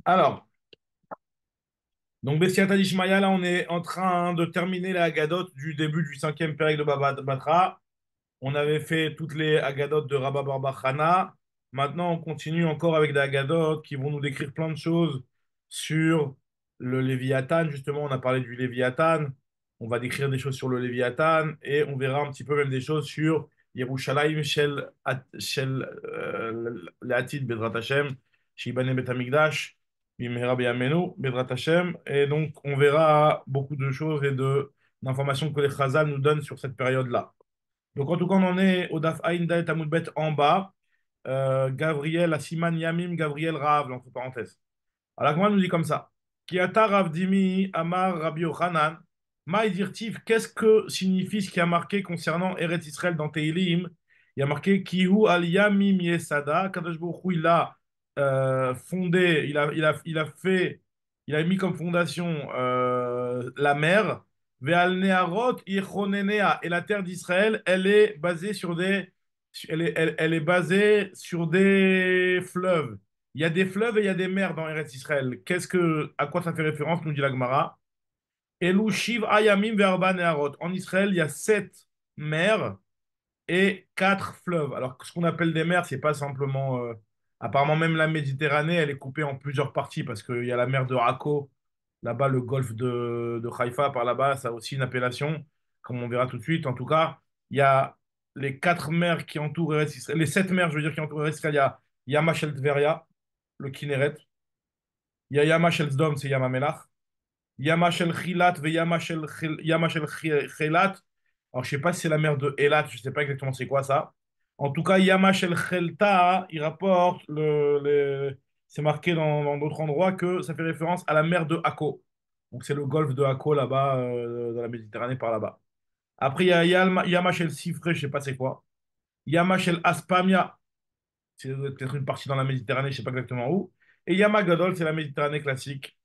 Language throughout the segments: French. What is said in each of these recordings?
Alors, donc Bessiata d'Ishmaïa, là, on est en train de terminer la Haggadot du début du cinquième période de Baba Batra. On avait fait toutes les Haggadot de Rabba Bar Chana. Maintenant, on continue encore avec des Haggadot qui vont nous décrire plein de choses sur le Léviathan. Justement, on a parlé du Léviathan. On va décrire des choses sur le Léviathan et on verra un petit peu même des choses sur Yerushalayim Shel Le'atid Bedrat Hashem, Shibane Bet Hamikdash, Bimhera B'Yameinu, Bedrat Hashem. Et donc, on verra beaucoup de choses et d'informations que les Chazal nous donnent sur cette période-là. Donc, en tout cas, on en est au Daf Ain Dalet Amud Bet en bas. Gabriel, Asiman Yamim, Gabriel Rav, entre parenthèses. Alors, comment nous dit comme ça? Kiata Rav Dimi, Amar Rabbi Yochanan, Maïdirtiv, qu'est-ce que signifie ce qui a marqué concernant Eretz Israël dans Teilim? Il y a marqué Kihu al Yamim Yesada, Kadosh Baruch Hu, il a fondé, il a mis comme fondation la mer. Ve'al Neharot Yichonenea, et la terre d'Israël, elle est basée sur des fleuves. Il y a des fleuves et il y a des mers dans Eretz Israël. À quoi ça fait référence, nous dit la Gemara? Elu Shiv Ayamim Ve'arba Neharot. En Israël, il y a 7 mers et 4 fleuves. Alors, ce qu'on appelle des mers, c'est pas simplement. Apparemment, même la Méditerranée, elle est coupée en plusieurs parties parce qu'il y a la mer de Rako, là-bas, le golfe de Haïfa, par là-bas, ça a aussi une appellation, comme on verra tout de suite. En tout cas, il y a les 4 mers qui entourent Eretz Israël, les 7 mers, je veux dire, qui entourent Eretz Israël. Il y a Yama Shel Tveria, le Kinneret. Il y a Yama Shel Sdom, c'est Yama Melach. Yama Shel Chilat, Yama Shel Chelat. Alors, je sais pas si c'est la mer de Elat, je sais pas exactement c'est quoi ça. En tout cas, Yama Shel Chelta, il rapporte, c'est marqué dans d'autres endroits que ça fait référence à la mer de Akko. Donc, c'est le golfe de Akko là-bas, dans la Méditerranée par là-bas. Après, il y a Yama Shel Sifre, je sais pas c'est quoi. Yama Shel Aspamia, c'est peut-être une partie dans la Méditerranée, je sais pas exactement où. Et Yama Gadol, c'est la Méditerranée classique.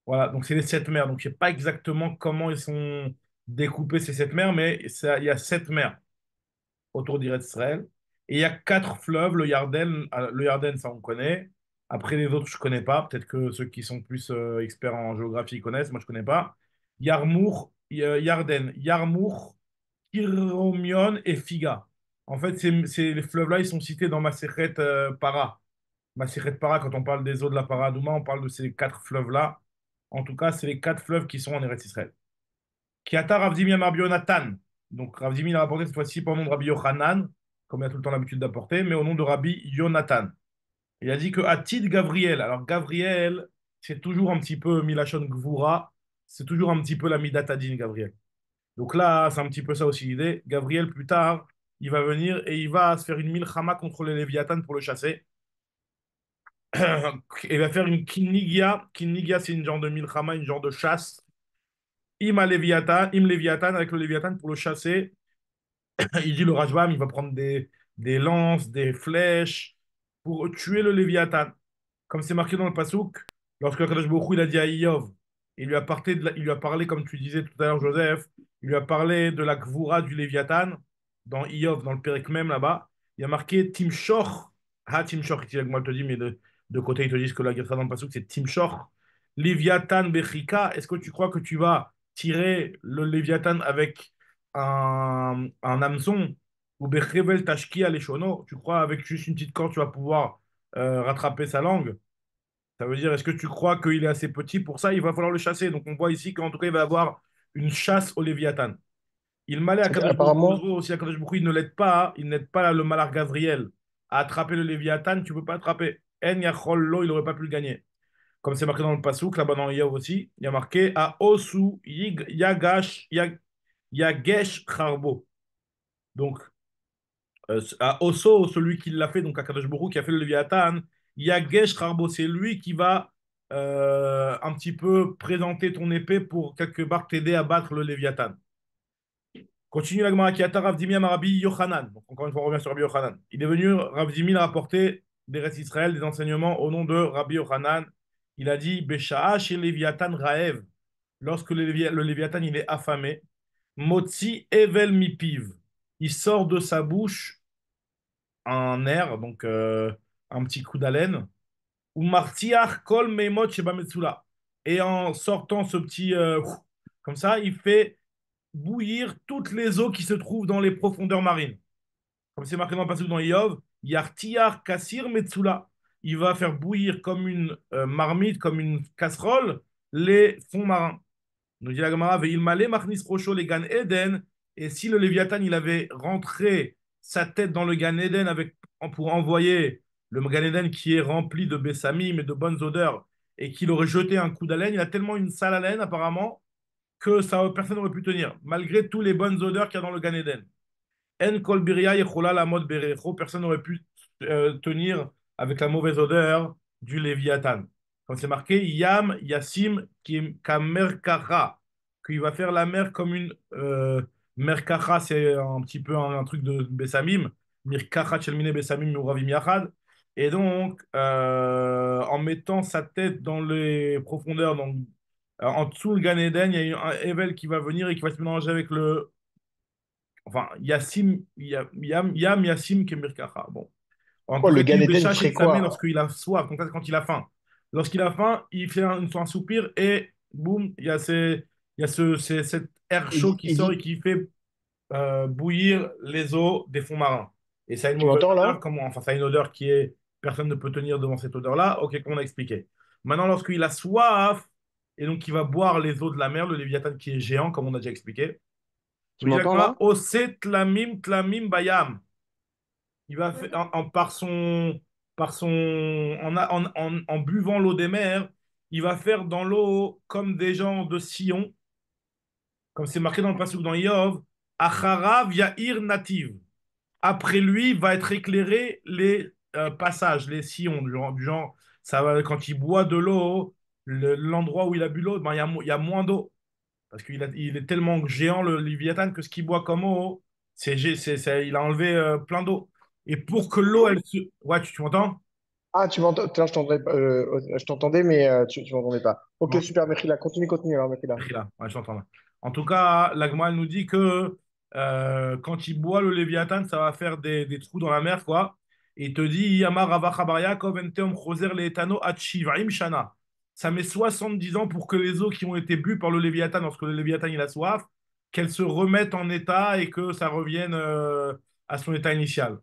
Voilà, donc c'est les 7 mers. Donc je sais pas exactement comment ils sont découpés ces 7 mers, mais il y a 7 mers autour d'Israël. Et il y a 4 fleuves, le Yarden, ça on connaît. Après les autres, je connais pas. Peut-être que ceux qui sont plus experts en géographie connaissent, moi je connais pas. Yarmour, Yarden, Yarmour, Kiromion et Figa. En fait, les fleuves-là, ils sont cités dans Masechet Para. Masechet Para, quand on parle des eaux de la Paradouma, on parle de ces 4 fleuves-là. En tout cas, c'est les 4 fleuves qui sont en Eretz Israël. Kiata Ravdimi Amar Bionatan. Donc Ravdimi l'a rapporté cette fois-ci pas au nom de Rabbi Yochanan, comme il a tout le temps l'habitude d'apporter, mais au nom de Rabbi Yonatan. Il a dit que Atid Gavriel. Alors Gavriel, c'est toujours un petit peu Milachon Gvura, c'est toujours un petit peu la Midatadin, Gavriel. Donc là, c'est un petit peu ça aussi l'idée. Gavriel, plus tard, il va venir et il va se faire une milchama contre les Léviathan pour le chasser. Il va faire une kinnigia. Kinnigia, c'est une genre de milchama, une genre de chasse. Im Léviathan, avec le Léviathan pour le chasser. Il dit le Rajbam, il va prendre des lances, des flèches pour tuer le Léviathan. Comme c'est marqué dans le Passouk, lorsque Kadosh Baruch Hu, il a dit à Iyov, il lui a parlé, comme tu disais tout à l'heure, Joseph, il lui a parlé de la Gvura du Léviathan, dans Iyov, dans le Pérec même là-bas. Il y a marqué Timshor. Ah, Timshor, ici, moi, je te dis, mais de côté, ils te disent que la Gvura dans le Passouk, c'est Timshor. Léviathan Bechika, est-ce que tu crois que tu vas tirer le Léviathan avec un hameçon? Ou Bechevel Tashki Alechono, tu crois avec juste une petite corde, tu vas pouvoir rattraper sa langue? Ça veut dire, est-ce que tu crois qu'il est assez petit pour ça? Il va falloir le chasser. Donc on voit ici qu'en tout cas, il va y avoir une chasse au Léviathan. Il m'allait à Ok, Kadosh Baruch Hu, apparemment, aussi à Kadosh Baruch Hu, il ne l'aide pas, il n'aide pas le malach Gavriel à attraper le Léviathan, tu ne peux pas attraper. En Yachol Lo, il n'aurait pas pu le gagner. Comme c'est marqué dans le Passouk, là-bas dans Yov aussi, il y a marqué à Osu Yagesh Charbo. Donc, à Oso, celui qui l'a fait, donc à Kadosh Baruch Hu, qui a fait le Léviathan, Yagesh Charbo, c'est lui qui va un petit peu présenter ton épée pour quelque part t'aider à battre le Léviathan. Continue la Gemara qui a Rav Dimi à Rabbi Yochanan. Donc encore une fois, on revient sur Rabbi Yochanan. Il est venu, Rav Dimi a rapporté des récits d'Israël, des enseignements au nom de Rabbi Yochanan. Il a dit Besha'a chez Léviathan Raev. Lorsque le Léviathan il est affamé, Motzi Evel Mipiv. Il sort de sa bouche un air, donc un petit coup d'haleine. ou martiach kol meimot sheba metzula. Et en sortant ce petit comme ça, il fait bouillir toutes les eaux qui se trouvent dans les profondeurs marines. Comme c'est marqué dans le passage dans Iov, yartiach kasir metzula. Il va faire bouillir comme une marmite, comme une casserole, les fonds marins. Nous dit la Gemara, veil malé machnis rocho les Gan Eden. Et si le Léviathan il avait rentré sa tête dans le Gan Eden avec, pour envoyer le Gan Eden qui est rempli de bessamim et de bonnes odeurs et qu'il aurait jeté un coup d'haleine, il a tellement une sale haleine apparemment que ça, personne n'aurait pu tenir, malgré toutes les bonnes odeurs qu'il y a dans le Gan Eden. En kol biria yechola la mode berecho, personne n'aurait pu tenir avec la mauvaise odeur du Léviathan. Comme c'est marqué, Yam Yassim Kamerkacha, qu'il va faire la mer comme une Merkacha, c'est un petit peu un truc de Bessamim, Mirkacha Chelmine Bessamim Muravim Yachad. Et donc, en mettant sa tête dans les profondeurs, donc en dessous le Gan Eden, il y a un Evel qui va venir et qui va se mélanger avec le enfin, Yam Yassim Kemirkacha. Bon. En tout Quoi, cas, le il Gan lui Eden, il béchache et ferait il s'amène quoi? lorsqu'il a soif, donc quand il a faim. Lorsqu'il a faim, il fait un soupir et boum, il y a cet air chaud qui Et sort et dis, qui fait bouillir les eaux des fonds marins. Et ça a une tu mauvaise m'entends odeur, là? comment? Enfin, ça a une odeur qui est. Personne ne peut tenir devant cette odeur-là. Ok, qu'on a expliqué. Maintenant, lorsqu'il a soif, et donc il va boire les eaux de la mer, le Léviathan qui est géant, comme on a déjà expliqué. Tu Nous dit m'entends là? Ose tlamim tlamim bayam. Il va faire, par son, en buvant l'eau des mers, il va faire dans l'eau comme des gens de Sion, comme c'est marqué dans le passage dans Iov, Acharav Yair native. Après lui, va être éclairé les passages, les sillons, du genre, ça va, quand il boit de l'eau, l'endroit où il a bu l'eau, ben, il y a moins d'eau. Parce il est tellement géant, le Léviathan, que ce qu'il boit comme eau, il a enlevé plein d'eau. Et pour que l'eau, elle se. Ouais, tu m'entends? Ah, tu m'entends? Tout à l'heure, je t'entendais, mais tu m'entendais pas. Ok, Non. super, Mekhila. Continue alors, Mekhila. Là, ouais, je t'entends là. En tout cas, l'Agma elle nous dit que quand il boit le Léviathan, ça va faire des trous dans la mer, quoi. Et il te dit, Yamar Rava Chabar Entem Choser Leetano Achivaim Shana. Ça met 70 ans pour que les eaux qui ont été bues par le Léviathan, lorsque le Léviathan il a soif, qu'elles se remettent en état et que ça revienne à son état initial.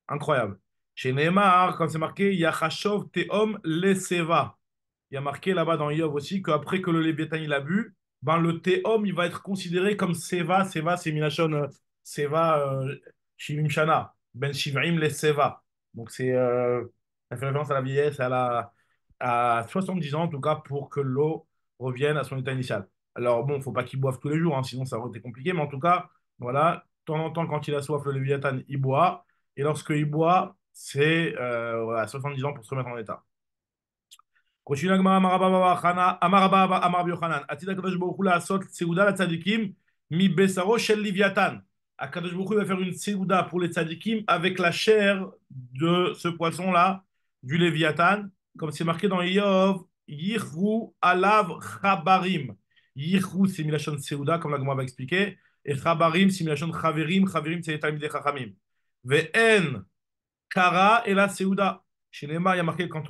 Incroyable. Chez Neymar, quand c'est marqué, Yachashov Tehom Leseva. Il y a marqué là-bas dans Yov aussi qu'après que le Léviathan il a bu, ben le Tehom il va être considéré comme Seva. Seva, c'est Minachon Seva Shivim Shana. Ben Shivim les Seva. Donc ça fait référence à la vieillesse, à 70 ans en tout cas, pour que l'eau revienne à son état initial. Alors bon, faut pas qu'il boive tous les jours, hein, sinon ça aurait été compliqué, mais en tout cas, voilà, de temps en temps, quand il a soif, le Léviathan, il boit. Et lorsqu'il boit, c'est voilà, 70 ans pour se remettre en état. Continue l'agmara, Amaraba Amar Yochanan. Atid Akadosh Baruch Hu la'asot seuda latzadikim mi besaro shel Livyatan. Akadosh Baruch Hu va faire une seuda pour les tzadikim avec la chair de ce poisson-là, du Léviathan, comme c'est marqué dans Yov, Yichru alav chabarim. Yichru, c'est Milachon seuda, comme la Gemara va expliquer, et chabarim, c'est Milachon chaverim. Chaverim, c'est les Talmidei Chachamim. Ve'en kara et la seuda. Chez Nema, il y a marqué quand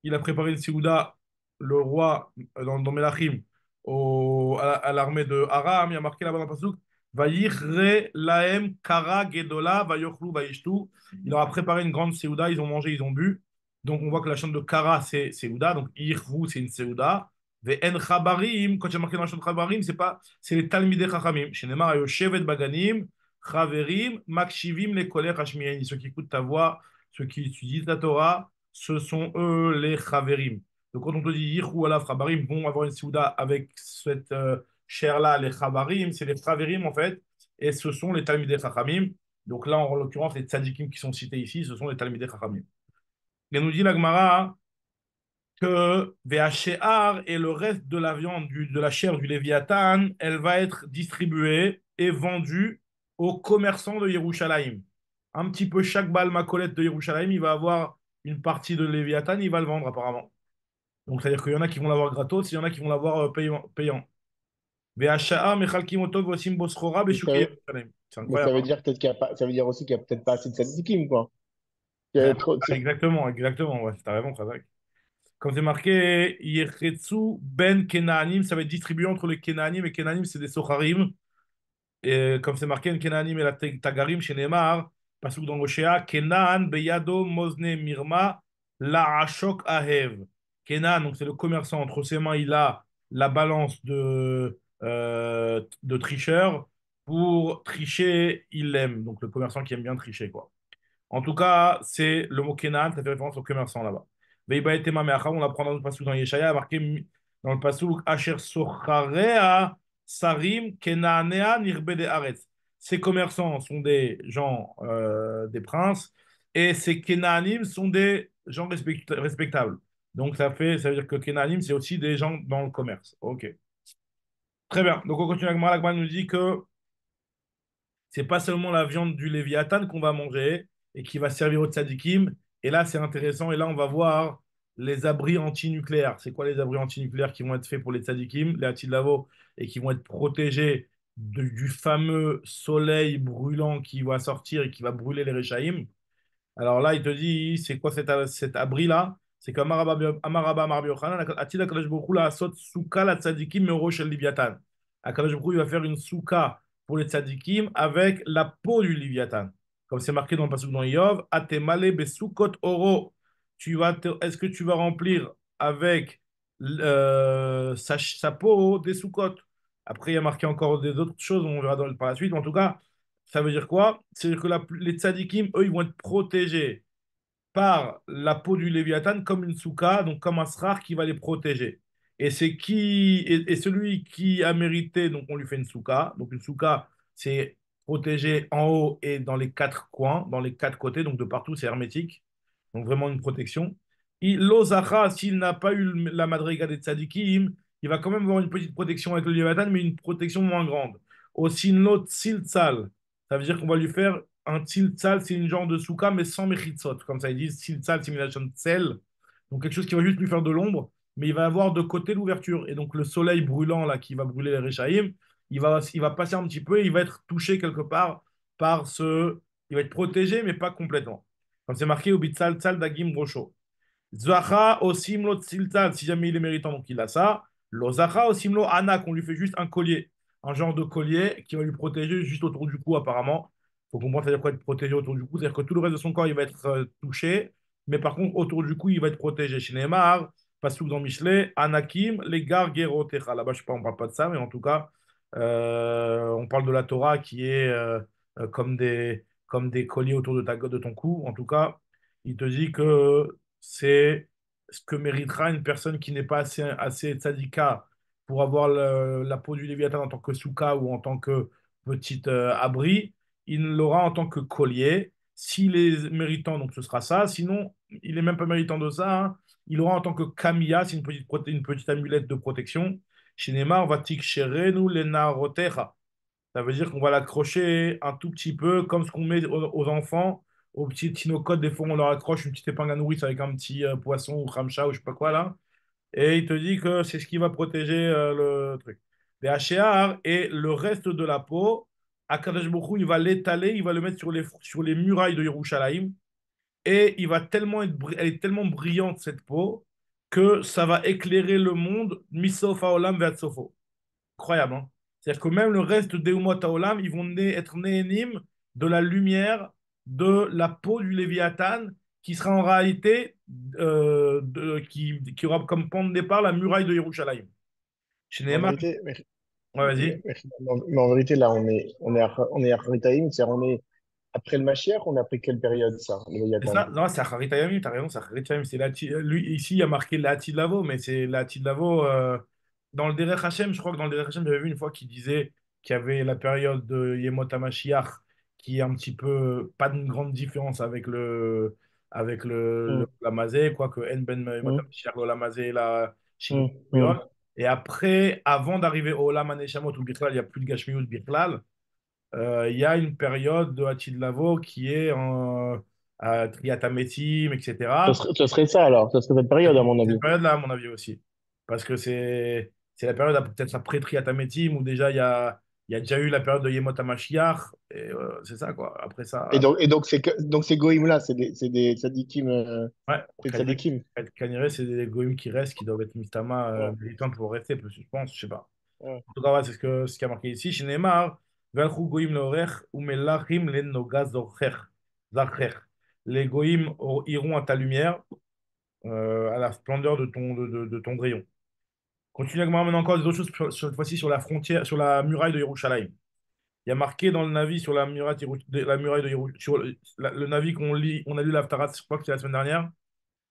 il a préparé une Séouda, le roi, dans Melachim, à l'armée de Aram. Il y a marqué là-bas dans le Pasuk, Vayichre laem kara gedola vayochlu vayishtu. Il leur a préparé une grande Séouda, ils ont mangé, ils ont bu. Donc on voit que la chante de Kara, c'est Séouda. Donc Yichru, c'est une Séouda. Ve'en chabarim, quand il y a marqué dans la chante chabarim, c'est les Talmidei Chachamim. Chez Neymar, Yoshevet Baganim, Chaverim, Makshivim, les kolech Hashmiyaini. Ceux qui écoutent ta voix, ceux qui étudient la Torah, ce sont eux les Chaverim. Donc quand on te dit Yirou Alaf Chabarim vont avoir une Souda avec cette chair-là, les Chabarim, c'est les Chaverim en fait, et ce sont les Talmidei Chachamim. Donc là, en l'occurrence, les Tzadikim qui sont cités ici, ce sont les Talmidei Chachamim. Et nous dit la Gemara que VHR et le reste de la viande, de la chair du Léviathan, elle va être distribuée et vendue aux commerçants de Yerushalayim. Un petit peu chaque balle macolette de Yerushalayim, il va avoir une partie de Léviathan, il va le vendre apparemment. Donc c'est-à-dire qu'il y en a qui vont l'avoir gratos, il y en a qui vont l'avoir payant. VHR, Mechalkim Otov, Vosim Bosrora, Mais Beshuke Yerushalayim. C'est mais ça incroyable, veut hein. dire peut-être qu'il y a pas, ça veut dire aussi qu'il y a peut-être pas assez de tzadikim, quoi. Il y avait trop. Exactement, exactement, ouais, t'as raison, Khazak. Comme c'est marqué, Yechetsu ben Kenaanim, ça va être distribué entre les Kenaanim, et Kenaanim, c'est des Socharim. Et comme c'est marqué, Kenaanim et la Tagarim chez Neymar, Pasuk dans Oshéa, Kenaan beyado mozne mirma la ashok ahev. Kenan, donc c'est le commerçant, entre ses mains, il a la balance de tricheur. Pour tricher, il l'aime. Donc le commerçant qui aime bien tricher, quoi. En tout cas, c'est le mot Kenan, ça fait référence au commerçant là-bas. Veiba et Tema Meacha, on l'apprend dans le passage dans Yeshaya, marqué dans le passage Asher Socharea Sarim Kenanea Nirbe de Aretz. Ces commerçants sont des gens, des princes, et ces Kenanim sont des gens respectables. Donc ça veut dire que Kenanim, c'est aussi des gens dans le commerce. Ok. Très bien. Donc on continue avec Malakman nous dit que c'est pas seulement la viande du Léviathan qu'on va manger et qui va servir aux tzadikim. Et là, c'est intéressant. Et là, on va voir les abris antinucléaires. C'est quoi les abris antinucléaires qui vont être faits pour les tzadikim, les Atilavo, et qui vont être protégés du fameux soleil brûlant qui va sortir et qui va brûler les Réchaïm. Alors là, il te dit, c'est quoi cet abri-là? C'est comme Amaraba Marbi Yochanan, Atila Kadosh Baruch Hu La'asot souka la tzadikim me'oro shel Livyatan. Akadosh Baruch Hu, il va faire une souka pour les tzadikim avec la peau du Livyatan. Comme c'est marqué dans le passage dans Yov, Atemale besukot oro. Est-ce que tu vas remplir avec sa peau des soukot? Après, il y a marqué encore des autres choses, on verra par la suite. En tout cas, ça veut dire quoi? C'est-à-dire que les tzadikim, eux, ils vont être protégés par la peau du Léviathan comme une souka, donc comme un srar qui va les protéger. Et celui qui a mérité, donc on lui fait une souka. Donc une souka, c'est protégé en haut et dans les quatre coins, dans les quatre côtés, donc de partout, c'est hermétique. Donc vraiment une protection. L'Ozacha, s'il n'a pas eu la madriga des tzadikim, il va quand même avoir une petite protection avec le Léviathan, mais une protection moins grande. Au sinlot siltsal, ça veut dire qu'on va lui faire un tiltsal, c'est une genre de souka, mais sans mechitsot. Comme ça, ils disent tiltsal, simulation de sel. Donc quelque chose qui va juste lui faire de l'ombre, mais il va avoir de côté l'ouverture. Et donc le soleil brûlant, là, qui va brûler les Réchaïm, il va passer un petit peu et il va être touché quelque part par ce. Il va être protégé, mais pas complètement. Comme c'est marqué au bitzal tsal dagim rocho. Zacha osimlo tsiltal, si jamais il est méritant, donc il a ça. Lo zacha osimlo anak, on lui fait juste un collier, un genre de collier qui va lui protéger juste autour du cou, apparemment. Il faut comprendre, c'est-à-dire quoi être protégé autour du cou, c'est-à-dire que tout le reste de son corps, il va être touché, mais par contre, autour du cou, il va être protégé. Chez Neymar, Passouk dans Michelet, Anakim, les Gargerotecha. Là-bas, je sais pas, on parle pas de ça, mais en tout cas, on parle de la Torah qui est comme des colliers autour de ton cou. En tout cas, il te dit que c'est ce que méritera une personne qui n'est pas assez tzadika pour avoir la peau du Léviathan en tant que souka ou en tant que petit abri. Il l'aura en tant que collier. S'il est méritant, donc ce sera ça. Sinon, il n'est même pas méritant de ça, hein. Il aura en tant que kamiya, c'est une petite amulette de protection. Chez Neymar, va tikcherenu lena rotecha. Ça veut dire qu'on va l'accrocher un tout petit peu, comme ce qu'on met aux enfants, aux petits tinocotes. Des fois, on leur accroche une petite épingle à nourrice avec un petit poisson ou khamcha ou je sais pas quoi là. Et il te dit que c'est ce qui va protéger le truc. Les HAR et le reste de la peau, Akadosh Baruch Hu, il va l'étaler, il va le mettre sur les murailles de Yerushalayim. Et elle est tellement brillante, cette peau, que ça va éclairer le monde, misof haolam ve'at sofo. Incroyable, hein? C'est-à-dire que même le reste des Umot Haolam, ils vont être néhénim de la lumière de la peau du Léviathan, qui sera en réalité, qui aura comme point de départ la muraille de Yerushalayim. Chez En Nehemiah, vérité, ouais, vas-y. mais en vérité, là, on est à Haritaïm, c'est-à-dire on est après le Mashiach, on est après quelle période, ça, le C'est Léviathan? ça, non, c'est Acharit Hayamim, t'as raison, c'est Acharit Hayamim. Lui, ici, il y a marqué Lati Lavo, mais c'est Lati Lavo. Dans le Derech Hashem, je crois que dans le Derech Hashem, j'avais vu une fois qu'il disait qu'il y avait la période de Yemot HaMashiach qui est un petit peu, pas d'une grande différence avec le Hum, Lamazé, quoique En Ben Yemot hum, HaMashiach, le Lamazé, la Shin hum, Gurion. hum. Et après, avant d'arriver au Olam HaNeshamot, où Birklal, il n'y a plus de Gashmiut Birklal, il y a une période de Hatchid Lavo qui est en Triatametim, Ce etc. serait, ce serait ça, alors, ce serait cette période, à mon Cette avis. période-là, à mon avis aussi. Parce que c'est la période peut-être après Triatametim où déjà Il y a déjà eu la période de Yemot HaMashiach, et c'est ça, quoi. Après Et ça, donc, donc ces goïms-là, c'est des tzadikim, ouais, c'est des tzadikim. Kaniré, c'est des goïms qui restent, qui doivent être Mistama Ouais, militants pour rester, je pense, je sais pas. ouais. En tout cas, ouais, ce qui a marqué ici. Chez Neymar, Velchou goïm l'orech, ou melachim len noga zarcher. Les goïms iront à ta lumière, à la splendeur de ton rayon. Continue avec moi maintenant encore des autres choses, cette fois-ci sur la frontière, sur la muraille de Yerushalayim. Il y a marqué dans le Navi sur la muraille la muraille de sur le Navi qu'on lit, on a lu l'Haftarah, je crois que c'est la semaine dernière,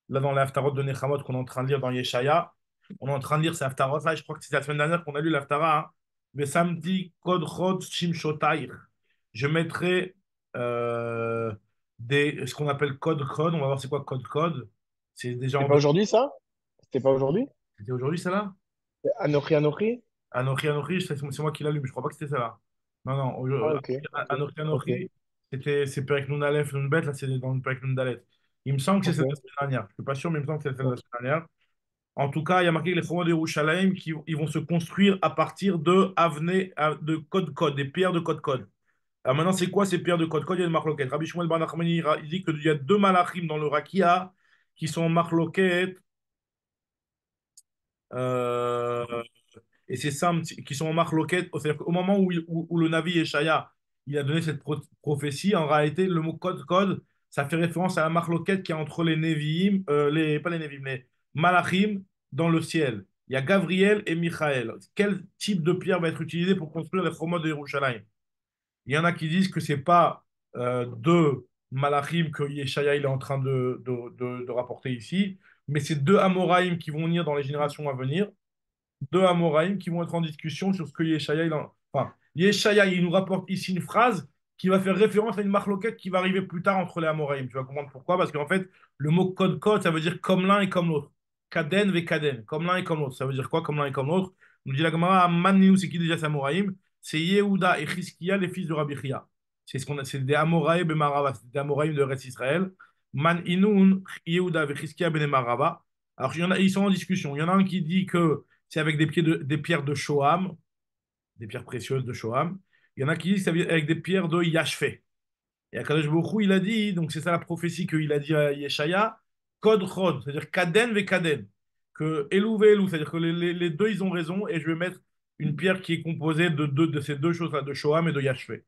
là dans l'Haftarah de Nechamot qu'on est en train de lire dans Yeshaya. On est en train de lire ces Haftarah, là, je crois que c'est la semaine dernière qu'on a lu l'Haftarah. Hein. Mais samedi, Kod Chod Shimshotair. Je mettrai ce qu'on appelle Code Code. On va voir c'est quoi Code Code. C'est déjà C'était en pas deux. aujourd'hui, ça? C'était pas aujourd'hui? C'était aujourd'hui, ça là? Anochi, Anochi? Anochi Anochi, c'est moi qui l'allume. Je crois pas que c'était ça là. Non, non. Ah, ok, ok, Anochi ok, Anochi, c'est Perek Nun Aleph, Nun Bet. Là, c'est dans le Perek Nun Dalet. Il me semble que c'est celle de la ok. semaine dernière. Je suis pas sûr, mais il me semble que c'est celle de la semaine dernière. En tout cas, il y a marqué que les Chorma de Yerushalayim qui ils vont se construire à partir de de code code, des pierres de code code. Alors maintenant, c'est quoi ces pierres de code code? Il y a une marloquette. Rabbi Shmuel Bar Nachmani, il dit qu'il y a deux malachim dans le Rakia qui sont en marloquette. Euh, et c'est ça qui sont en marloquette. C'est-à-dire qu'au moment où le Navi Yeshaya il a donné cette prophétie, en réalité, le mot code code, ça fait référence à la marloquette qui est entre les Nevi'im, pas les Nevi'im, les Malachim dans le ciel. Il y a Gabriel et Michael. Quel type de pierre va être utilisé pour construire les chromodes de Yerushalayim? Il y en a qui disent que c'est pas deux Malachim que Yeshaya il est en train de rapporter ici, mais c'est deux Amoraïm qui vont venir dans les générations à venir, deux Amoraïm qui vont être en discussion sur ce que Yeshaya, enfin, Yeshaya, il nous rapporte ici une phrase qui va faire référence à une marloquette qui va arriver plus tard entre les Amoraïm. Tu vas comprendre pourquoi? Parce qu'en fait, le mot code-code, ça veut dire comme l'un et comme l'autre. Kaden ve kaden, comme l'un et comme l'autre. Ça veut dire quoi, comme l'un et comme l'autre? Nous dit la Gemara, Manninou, c'est qui déjà ces Amoraïm? C'est Yehuda et Chizkiya, les fils de Rabbi Chia. C'est des Amoraïm et Marava, c'est des Amoraïm de Rest Israël. Man Inoun, Yehuda et Chizkiya ben Marava. Alors, ils sont en discussion. Il y en a un qui dit que c'est avec des pierres de Shoham, des pierres précieuses de Shoham. Il y en a qui disent que c'est avec des pierres de Yashfé. Et Akadosh Baruch Hu, il a dit, donc c'est ça la prophétie qu'il a dit à Yeshaya, Kod Chod, c'est-à-dire Kaden ve Kaden, que Elou ve Elou, c'est-à-dire que les deux, ils ont raison, et je vais mettre une pierre qui est composée de ces deux choses-là, de Shoham et de Yashfé.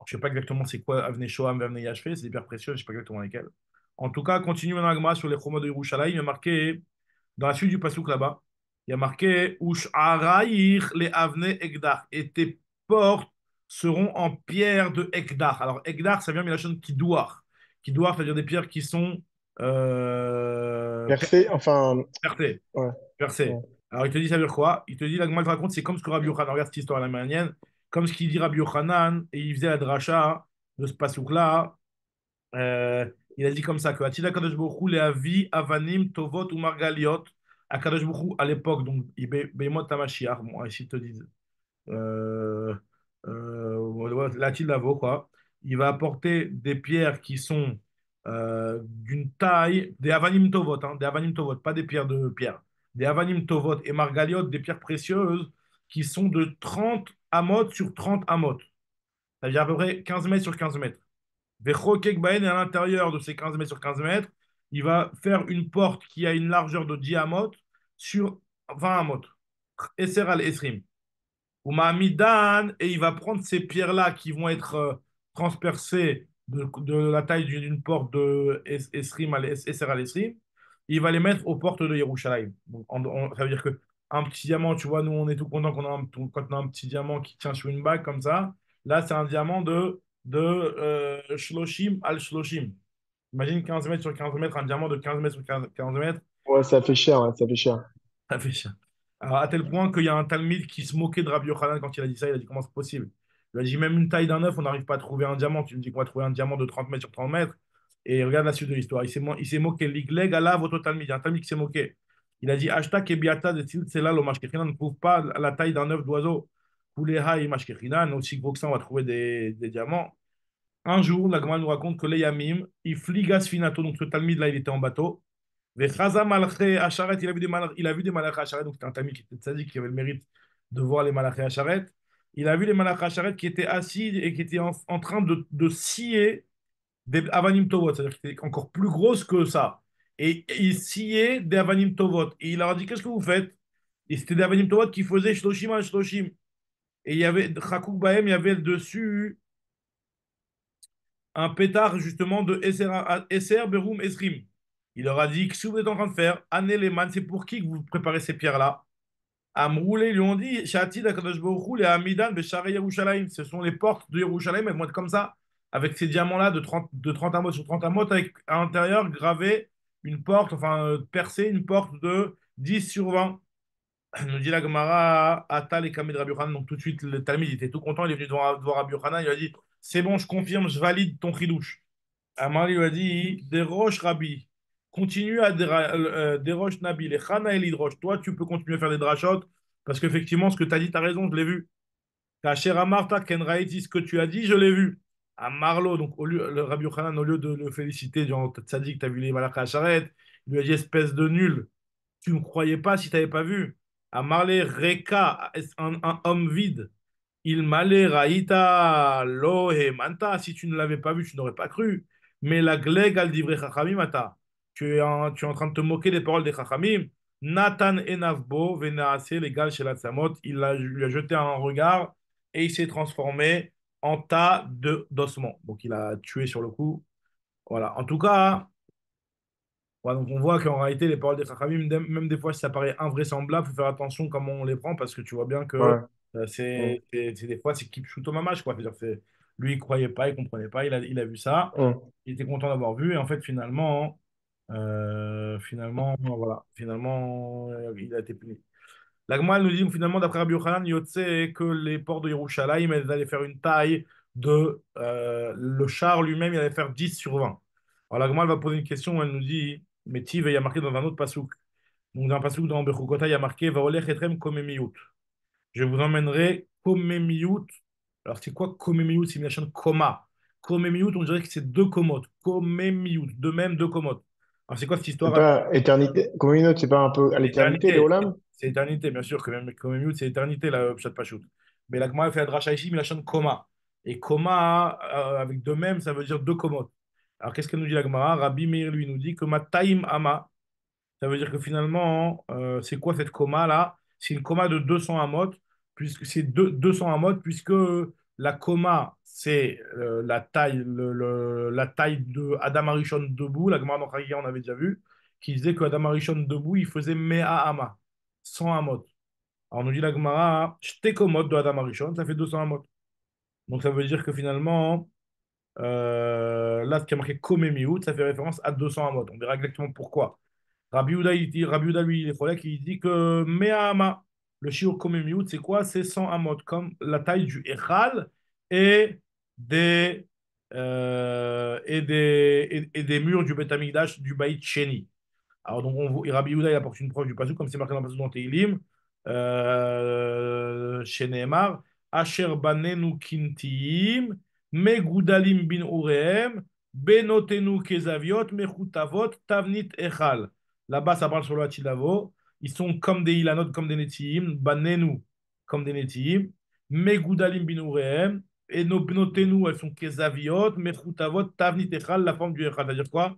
Je ne sais pas exactement c'est quoi Avnei Shoham et Avnei Yashfé, c'est des pierres précieuses, je ne sais pas exactement lesquelles. En tout cas, continue maintenant Agma sur les chromas de Yerushalayim, il y a marqué dans la suite du passouk là-bas, il y a marqué Ush'arayich les avne ekdar. Et tes portes seront en pierre de ekdar. Alors, ekdar, ça vient de la chaîne kidouar. Kidouar, c'est-à-dire des pierres qui sont euh, Versé, enfin, percées. ouais, Percées. ouais. Alors, il te dit, ça veut dire quoi? Il te dit, la Gemara te raconte, c'est comme ce que Rabbi Yochanan, regarde cette histoire alémanienne, comme ce qu'il dit Rabbi Yochanan, et il faisait la dracha de ce passouk-là. Il a dit comme ça que Atila Kadosh Baruch Hu, les Avi, Avanim, Tovot ou Margaliot, à Kadosh Baruch Hu, à l'époque, donc Beimot Tamashiach, bon, ici ils te disent, euh, Latil Lavo, quoi. Il va apporter des pierres qui sont d'une taille, des Avanim Tovot, hein, des Avanim Tovot, pas des pierres de pierre, des Avanim Tovot et Margaliot, des pierres précieuses qui sont de 30 amot sur 30 amot. C'est-à-dire à peu près 15 mètres sur 15 mètres. Vechokek Baen, et à l'intérieur de ces 15 mètres sur 15 mètres, il va faire une porte qui a une largeur de 10 amot sur 20 amot. Esser al Esrim. Ou Mahamidan, et il va prendre ces pierres-là qui vont être transpercées de la taille d'une porte de Esrim Esser al Esrim. Il va les mettre aux portes de Yerushalayim. Donc, ça veut dire que un petit diamant, tu vois, nous on est tout content quand on a un petit diamant qui tient sur une bague comme ça. Là, c'est un diamant de Shloshim al Shloshim. Imagine 15 mètres sur 15 mètres, un diamant de 15 mètres sur 15 mètres. Ouais, ça fait cher, ouais, ça fait cher. Ça fait chier. Alors, à tel point qu'il y a un Talmud qui se moquait de Rabbi Yochanan quand il a dit ça. Il a dit comment c'est possible? Il a dit même une taille d'un œuf, on n'arrive pas à trouver un diamant. Tu me dis qu'on va trouver un diamant de 30 mètres sur 30 mètres. Et regarde la suite de l'histoire. Il s'est moqué. L'igleg ala votre Talmud. Il y a un Talmud qui s'est moqué. Il a dit Hashtag Ebiata de Tiltsela lo mashkechina ne prouve pas la taille d'un œuf d'oiseau. Kuleha et mashkechina. Aussi gros que ça, on va trouver des diamants. Un jour, la Gemara nous raconte que les Yamim, il fligas finato. Donc ce Talmud là, il était en bateau. Vechaza Malaché Asharet, il a vu des malachés Asharet, donc c'était un Tamil qui était tzaddik, qui avait le mérite de voir les malachés Asharet. il a vu les Malachasharet qui étaient assis et qui étaient en train de scier des Avanim Tovot, c'est-à-dire qu'ils étaient encore plus grosses que ça. Et ils sciaient des Avanim Tovot. Et il leur a dit, qu'est-ce que vous faites? Et c'était des Avanim Tovot qui faisaient Shloshim al Shloshim. Et il y avait, Chakuk Bahem, il y avait dessus un pétard justement de Esser Berum Esrim. Il leur a dit, qu'est-ce que vous êtes en train de faire? Ané Leman, c'est pour qui que vous préparez ces pierres-là? Amroulé, ils lui ont dit, Shati d'Akadosh Baruch Hu, les Hamidan, Beshare Yerushalayim. Ce sont les portes de Yerushalayim, elles vont être comme ça, avec ces diamants-là de 30 amotes sur 30 amotes, avec à l'intérieur gravé une porte, enfin percé une porte de 10 sur 20. Nous dit la Gemara, Atal et Kamid Rabbi Yochanan. Donc tout de suite, le Talmud il était tout content, il est venu devant Rabbi Yochanan, il lui a dit, c'est bon, je confirme, je valide ton chidouche. Amar lui a dit, Déroche Rabbi, continue à Déroche Nabi, les Chana et l'Hidroche. Toi, tu peux continuer à faire des drachotes, parce qu'effectivement, ce que tu as dit, tu as raison, je l'ai vu. Kacher Amarta, Ken Raïti, ce que tu as dit, je l'ai vu. À Marlo, donc le Rabbi Yochanan, au lieu de le féliciter, genre, t'as dit que tu as vu les Malachas Charet, il lui a dit, espèce de nul, tu ne me croyais pas si tu n'avais pas vu. À Marley, Reka, un homme vide. Il m'allait raïta lo manta. Si tu ne l'avais pas vu, tu n'aurais pas cru. Mais la gleg al divrei chachamim ata. Tu es en train de te moquer des paroles des chachamim. Nathan enavbo venaase legal shel atzamot. Lui a jeté un regard et il s'est transformé en tas d'ossements. Donc il a tué sur le coup. Voilà. En tout cas, ouais, donc on voit qu'en réalité, les paroles des Chachamim, même des fois, si ça paraît invraisemblable, il faut faire attention comment on les prend parce que tu vois bien que Ouais. Mm. des fois, c'est Kipchouto Mamash, quoi. C'est-à-dire, lui, il croyait pas, il comprenait pas, il a vu ça, Mm. il était content d'avoir vu, et en fait, voilà, finalement, il a été puni. La Gemara nous dit finalement, d'après Rabbi Yochanan, Yotse, que les ports de Yerushalayim, elles allaient faire une taille de. Le char lui-même, il allait faire 10 sur 20. Alors la Gemara elle va poser une question, elle nous dit, mais Tiv, il y a marqué dans un autre pasouk. Donc dans un pasouk dans Bechukota, il y a marqué Vaolech etrem komemiyut. Je vous emmènerai komemiyut. Alors c'est quoi komemiyut? C'est une nation koma. Komemiyut, on dirait que c'est deux commodes. Komemiyut, de même deux commodes. Alors c'est quoi cette C'est histoire? pas éternité. Comme une autre, c'est pas un peu à l'éternité, les Éternité, Olam? c'est éternité, bien sûr, que même c'est éternité, la Pshat Pachout. Mais la Gemara elle fait la dracha ici, mais la chaîne Koma. Et Koma, avec deux mêmes, ça veut dire deux komotes. Alors qu'est-ce que nous dit la Gemara? Rabbi Meir lui nous dit que Mataim Ama, ça veut dire que finalement, c'est quoi cette coma-là? C'est une coma de 200 amot, puisque c'est 200 amot, puisque la coma, c'est la taille de Adam Arishon debout. La Gemara dans Chagiga, on avait déjà vu, qui disait que Adam Arishon debout, il faisait Mea Ama, 100 amot. Alors, on nous dit la Gemara, Shte komot de Adam Arishon, ça fait 200 amot. Donc, ça veut dire que finalement, là, ce qui a marqué Komemiout, ça fait référence à 200 amot. On verra exactement pourquoi. Rabbi Yehuda, lui, il est cholèque, il dit que Me'ama, le shiur komemiout, c'est quoi? C'est 100 amot, comme la taille du Echal et des, et des murs du Beth Amikdash du Baït Sheni. Alors, donc, Rabbi Yehuda, il apporte une preuve du passage, comme c'est marqué dans le passage dans Teilim, chez Nehemar, Asher banenu kintiim, megoudalim bin ureem, benotenu kezaviot, mechutavot, tavnit echal. Là-bas, ça parle sur le Hatilavo. Ils sont comme des ilanot, comme des netiim, banenu, comme des netiim, megoudalim bin ureem, et nos benotenu, elles sont kezaviot, mechutavot, tavnit echal, la forme du echal. C'est-à-dire quoi?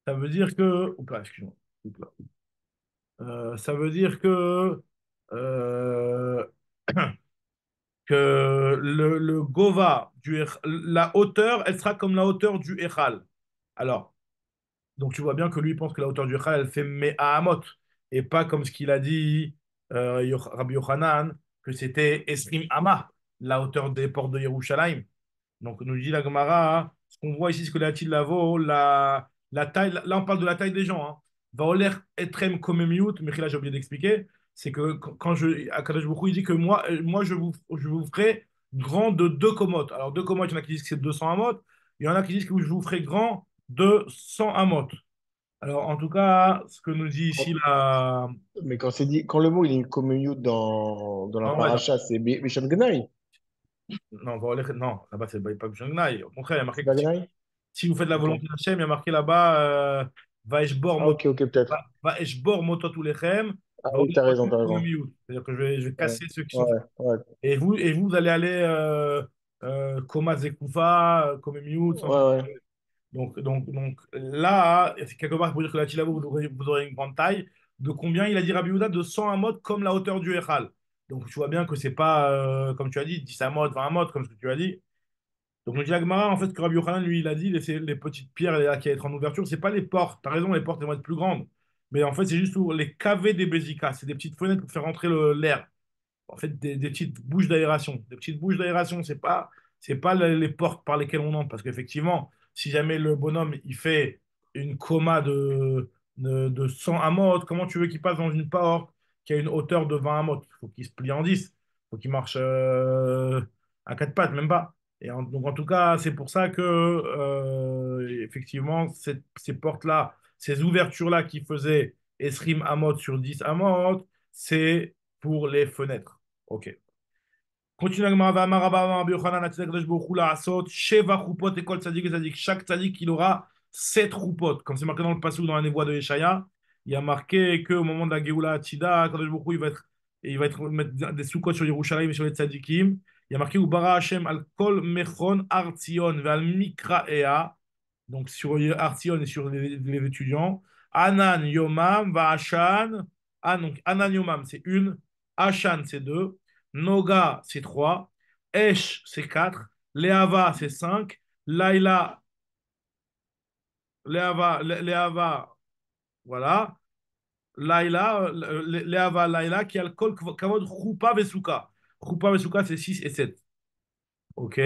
Ça veut dire que. Oups, excuse-moi. Oups là. Ça veut dire euh, que le Gova, la hauteur, elle sera comme la hauteur du Echal. Alors, donc tu vois bien que lui il pense que la hauteur du Echal, elle fait Me'ahamot, et pas comme ce qu'il a dit Rabbi Yochanan, que c'était Esrim Ama, la hauteur des portes de Yerushalayim. Donc, nous dit la Gemara, ce qu'on voit ici, c'est que la Lavo, la taille, là, on parle de la taille des gens. Hein. Vaoler etrem komemiut, mais là, j'ai oublié d'expliquer, c'est que quand Akadosh Baruch Hu, il dit que moi je vous ferai grand de deux komotes. Alors, deux komotes, il y en a qui disent que c'est 200 amot, il y en a qui disent que je vous ferai grand de 100 amot. Alors, en tout cas, ce que nous dit ici la. Mais quand c'est dit, quand le mot il est comme une dans la Non, ouais, paracha, c'est Bisham Gnaï. non, non, là-bas, c'est pas Bishangnaï. Au contraire, il y a marqué C'est que pas Gnaï? si vous faites la Ok. volonté d'Hachem, il y a marqué là-bas, va eshbor Ah, ok, ok, peut-être. va eshbor motot ulechem, Ah oui, t'as raison, Vaudrez-vous t'as comme raison. mieux. C'est-à-dire que je vais Ouais, casser ceux qui sont ouais, forts. ouais, Et vous allez aller Koma Zekufa, Kome Miut, ouais, ouais. donc là, c'est quelque part pour dire que la Tilavo, vous aurez une grande taille. De combien il a dit Rabbi Yehuda? De 100 amot comme la hauteur du Echal. Donc tu vois bien que c'est pas, comme tu as dit, 10 amot, 20 amot, comme ce que tu as dit. Donc le Diagmara, en fait, que Rabbi Yochanan, lui, il a dit, les petites pierres là, qui être en ouverture, c'est pas les portes. T'as raison, les portes elles vont être plus grandes. Mais en fait, c'est juste les cavés des Bézikas. C'est des petites fenêtres pour faire rentrer l'air, en fait des petites bouches d'aération. Des petites bouches d'aération, c'est pas les portes par lesquelles on entre. Parce qu'effectivement, si jamais le bonhomme il fait une coma de 100 amotes, comment tu veux qu'il passe dans une porte qui a une hauteur de 20 amotes? Il faut qu'il se plie en 10. Il faut qu'il marche à quatre pattes, même pas. Donc en tout cas, c'est pour ça que effectivement, ces portes-là, ces ouvertures-là qui faisaient Esrim Amot sur 10 Amot, c'est pour les fenêtres. Ok. Continue la Gemara, Va'amar Rabba Rabbi Yochanan, Hatzadik Kadosh Baruch Hu la'asot, Sheva chupot et kol tzadik et tzadik. Chaque tzadik, il aura 7 chupot. Comme c'est marqué dans le passage dans la névoie de Yeshaya, il y a marqué qu'au moment de la Géoula Hatzida, Kadosh Baruch Hu, il va mettre des soukot sur Yerushalayim et sur les tzadikim. Il y a marqué Ubara Hashem al kol mechon artzion ve'al mikraea. Donc sur Artzion et sur les étudiants. Anan Yomam, Va'ashan. Ah, donc Anan Yomam, c'est une. Ashan, c'est deux. Noga, c'est 3. Esh, c'est 4. Leava, c'est 5. Laila, Leava, voilà. Laila, Leava, Laila, qui a le kol kavod Choupa Vesuka. Choupa Vesuka, c'est 6 et 7. Ok.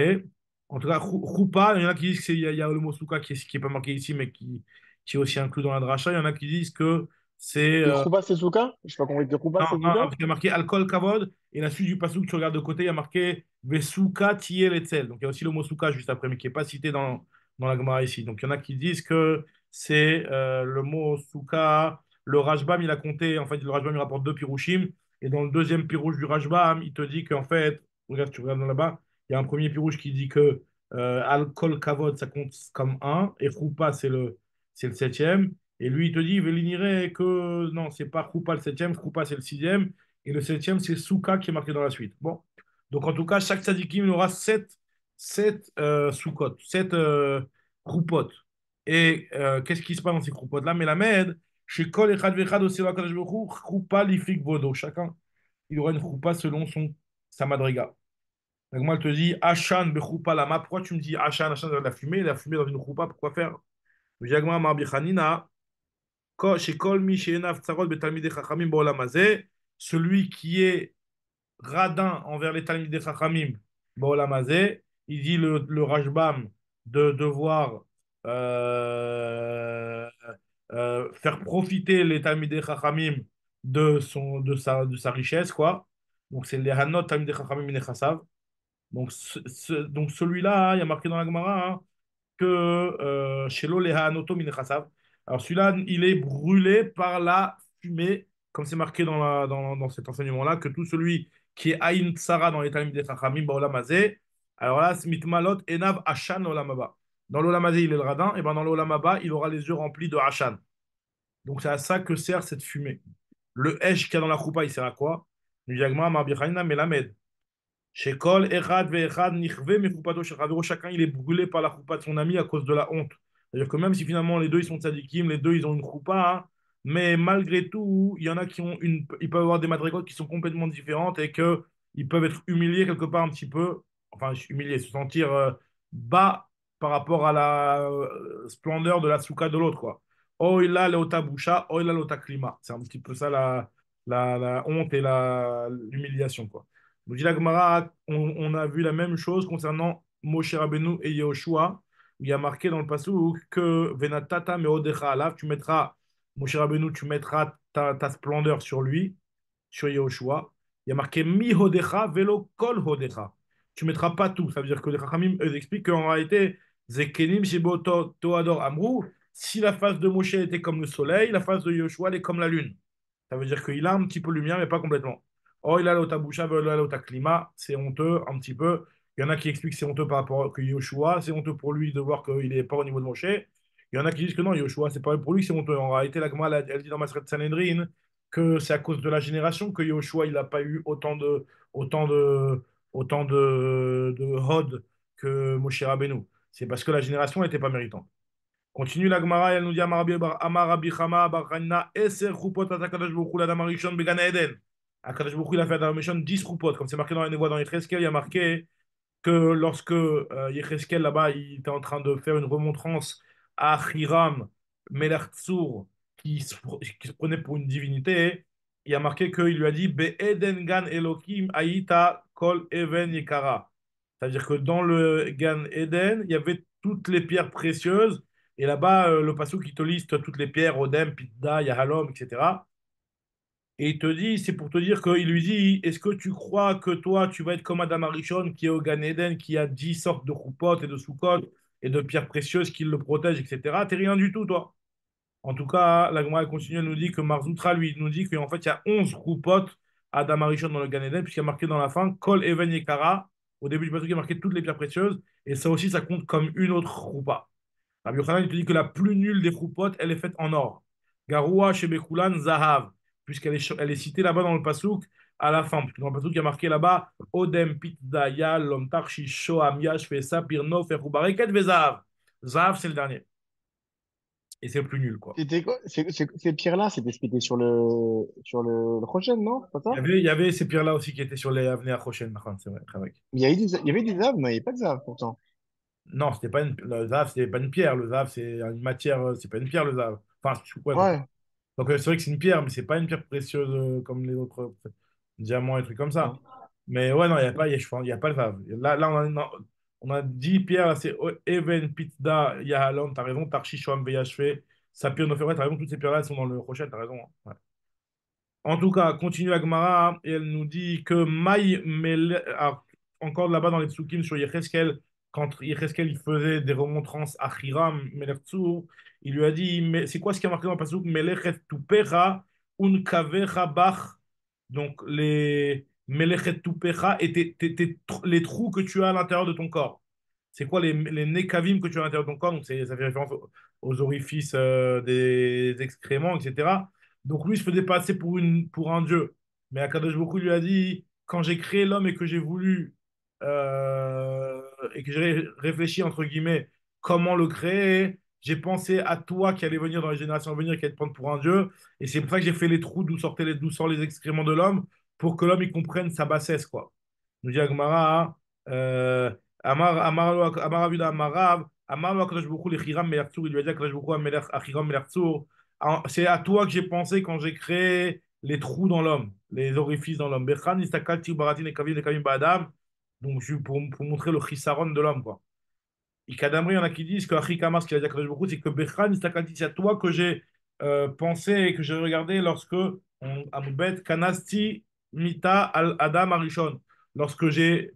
En tout cas, Choupa, il y en a qui disent qu'il y a le mot Souka qui est pas marqué ici, mais qui est aussi inclus dans la dracha. Il y en a qui disent que c'est Que Krouba c'est Souka? Je sais pas compris. Que Krouba non, c'est non, Souka? parce qu'il y a marqué alcool kavod, et la suite du passage, tu regardes de côté, il y a marqué Vesuka tiel etzel. Donc il y a aussi le mot souka juste après, mais qui n'est pas cité dans la Gemara ici. Donc il y en a qui disent que c'est le mot souka. Le Rajbam, il a compté, en fait, le Rajbam, il rapporte deux pirouchim, et dans le deuxième pirouche du Rajbam, il te dit qu'en fait, regarde, tu regardes là-bas, il y a un premier pirouche qui dit que alcool kavod, ça compte comme un, et Choupa, c'est le septième. Et lui, il te dit, Véliniré, que non, c'est pas Kroupa le septième, Kroupa c'est le sixième, et le septième, c'est Souka qui est marqué dans la suite. Bon. Donc en tout cas, chaque tzadikim il aura sept soukot, sept croupotes. Et qu'est-ce qui se passe dans ces croupotes-là? Mais la med, chez Kol Echad Vechad aussi, Kroupa l'ifik bodo. Chacun, il aura une Kroupa selon sa madriga. Donc moi, elle te dit, Ashan Bechoupa lama. Pourquoi tu me dis Ashan, Ashan, la fumée dans une Kroupa, pourquoi faire? Jagma Marbi Hanina. Chez Kol Mi She'enav Tsarot Betalmidei Chachamim Ba'olam Hazeh, celui qui est radin envers les Talmidei Chachamim Ba'olam Hazeh, il dit le Rajbam de devoir euh, faire profiter les Talmidei Chachamim de sa richesse, quoi. Donc c'est les Hanot Talmidei Chachamim Nechasav. Donc, donc celui-là, il y a marqué dans la Gemara, hein, que Shelo Leha Anoto Min Chassav. Alors celui-là, il est brûlé par la fumée, comme c'est marqué dans cet enseignement-là, que tout celui qui est Aïn Tsara dans les Talmud des Chachamim, Baolam Hazeh, alors là, c'est Mitmalot Enav Ashan Olam Haba. Dans l'Olam Hazeh, il est le radin, et ben dans l'Olam Haba, il aura les yeux remplis de Ashan. Donc c'est à ça que sert cette fumée. Le Esh qu'il y a dans la choupa, il sert à quoi? Le Yagma, Marbi Chanina, Melamed. Chez Kol, Echad, Ve'echad, Nichve, Mechoupato, Shel Chavero, chacun il est brûlé par la choupa de son ami à cause de la honte. C'est-à-dire que même si finalement les deux ils sont tzadikim, les deux ils ont une choupa, hein, mais malgré tout, il y en a qui ils peuvent avoir des madrigotes qui sont complètement différentes et que ils peuvent être humiliés quelque part un petit peu, enfin humiliés, se sentir bas par rapport à la splendeur de la souka de l'autre, quoi. Oila leota boucha, oila leota klima. C'est un petit peu ça la honte et l'humiliation, quoi. Nous dit la Gemara, on a vu la même chose concernant Moshe Rabbeinu et Yehoshua. Il y a marqué dans le passage que Venatata meodecha alav, tu mettras, Moshe Rabbeinu, tu mettras ta splendeur sur lui, sur Yehoshua. Il y a marqué mi hodecha velo kol hodecha. Tu mettras pas tout. Ça veut dire que les Chachamim, eux, expliquent qu'en réalité, Zekenim shibo toador amrou, si la face de Moshe était comme le soleil, la face de Yehoshua elle est comme la lune. Ça veut dire qu'il a un petit peu de lumière, mais pas complètement. Oh, il a l'autre boucha, il a l'autre climat, c'est honteux un petit peu. Il y en a qui expliquent que c'est honteux par rapport à Yoshua, c'est honteux pour lui de voir qu'il n'est pas au niveau de Moshe. Il y en a qui disent que non, Yoshua, c'est pas pour lui que c'est honteux. En réalité, la Gemara, elle dit dans Masret Sanhedrin que c'est à cause de la génération que Yoshua, il n'a pas eu autant de, autant de Hod que Moshe Rabbeinu. C'est parce que la génération n'était pas méritante. Continue la Gemara, elle nous dit Amar Rabbi Chama bar Chanina, Eser chupot ata Kadosh Baruch Hu l'Adam Arishon began Eden. Akadosh Baruch Hu, il a fait à Adam Arishon 10 chupot. Comme c'est marqué dans la névoie dans Yecheskel, il y a marqué que lorsque Yecheskel, là-bas, il était en train de faire une remontrance à Hiram, Melech Tsur, qui se prenait pour une divinité, il y a marqué qu'il lui a dit Be'eden Gan Elohim Aïta Kol Even Yekara. C'est-à-dire que dans le Gan Eden, il y avait toutes les pierres précieuses. Et là-bas, le passage qui te liste toutes les pierres, Odem, Pitda, Yahalom, etc. Et il te dit, c'est pour te dire qu'il lui dit, est-ce que tu crois que toi, tu vas être comme Adam Arishon qui est au Gan Eden, qui a 10 sortes de choupotes et de soukot et de pierres précieuses qui le protègent, etc. T'es rien du tout, toi. En tout cas, la Gemara continue, elle nous dit que Marzoutra, lui, il nous dit qu'en fait, il y a 11 choupotes à Adam Arishon dans le Gan Eden, puisqu'il y a marqué dans la fin, Kol Even Yekara. Au début du passage, il y a marqué toutes les pierres précieuses. Et ça aussi, ça compte comme une autre choupa. Rabbi Yochanan, il te dit que la plus nulle des choupotes, elle est faite en or. Garoua Shebekulan Zahav, puisqu'elle est citée là-bas dans le Passouk à la fin. Parce que dans le Passouk, il y a marqué là-bas Odem Pitdaya Lom Tarshi Shoam Yash Fesa Pirno Ferhubareket Vezahav. Zahav, c'est le dernier. Et c'est le plus nul, quoi. C'était quoi? Ces pierres-là, c'était ce qui était sur le Rochen, non? C'est pas ça? Il y avait ces pierres-là aussi qui étaient sur les avenues à Rochen, c'est vrai. Khavak. Il y avait des arbres, mais il n'y avait pas de arbres pourtant. Non, le Zahav, c'était pas une pierre. Le Zahav, c'est une matière, c'est pas une pierre, le Zahav. Enfin, ouais, Ouais. donc c'est vrai que c'est une pierre, mais c'est pas une pierre précieuse comme les autres diamants et trucs comme ça. Ouais. Mais ouais, non, il n'y a pas, il y a pas le Vav. Là, on a 10 pierres, là, c'est Even, Pitda, Yahalom, t'as raison, Tarshi, Shoam, VHV, Sapir, Noferet, t'as raison, toutes ces pierres-là, elles sont dans le Rochelle, t'as raison, hein. Ouais. En tout cas, continue la Gemara et elle nous dit que encore là-bas dans les psukim sur Yecheskel, quand Yecheskel il faisait des remontrances à Hiram, Melech Tsur, il lui a dit, mais c'est quoi ce qui a marqué dans le pasuk Melechet tupecha unkavecha bach. Donc les Melechet tupecha et les trous que tu as à l'intérieur de ton corps. C'est quoi les nekavim que tu as à l'intérieur de ton corps? Donc ça fait référence aux orifices des excréments, etc. Donc lui, il se faisait passer pour un dieu. Mais Akadosh Baruch Hu lui a dit, quand j'ai créé l'homme et que j'ai voulu, et que j'ai réfléchi, entre guillemets, comment le créer, j'ai pensé à toi qui allait venir dans les générations à venir, qui allait te prendre pour un dieu. Et c'est pour ça que j'ai fait les trous d'où sortent les excréments de l'homme, pour que l'homme il comprenne sa bassesse, quoi. Nous dit Agmara, Amar Avida Amarav, Amar Akadosh Baruch Hu, les Hiram Melech Tsur, il lui a dit Akadosh Baruch Hu, Achiram Melech Tsur, c'est à toi que j'ai pensé quand j'ai créé les trous dans l'homme, les orifices dans l'homme. Bechan, istakalti, baratin, ekavim, ekavim, ba'adam. Donc, pour montrer le chisaron de l'homme, quoi. Et Kadamri, il y en a qui disent que Achikama, ce qu'il a dit à Kadosh Baruch Hu, c'est que Bechan, istakalti, c'est à toi que j'ai pensé et que j'ai regardé lorsque, Amoubet, Kanasti, Mita, Al Adam, Arishon. Lorsque j'ai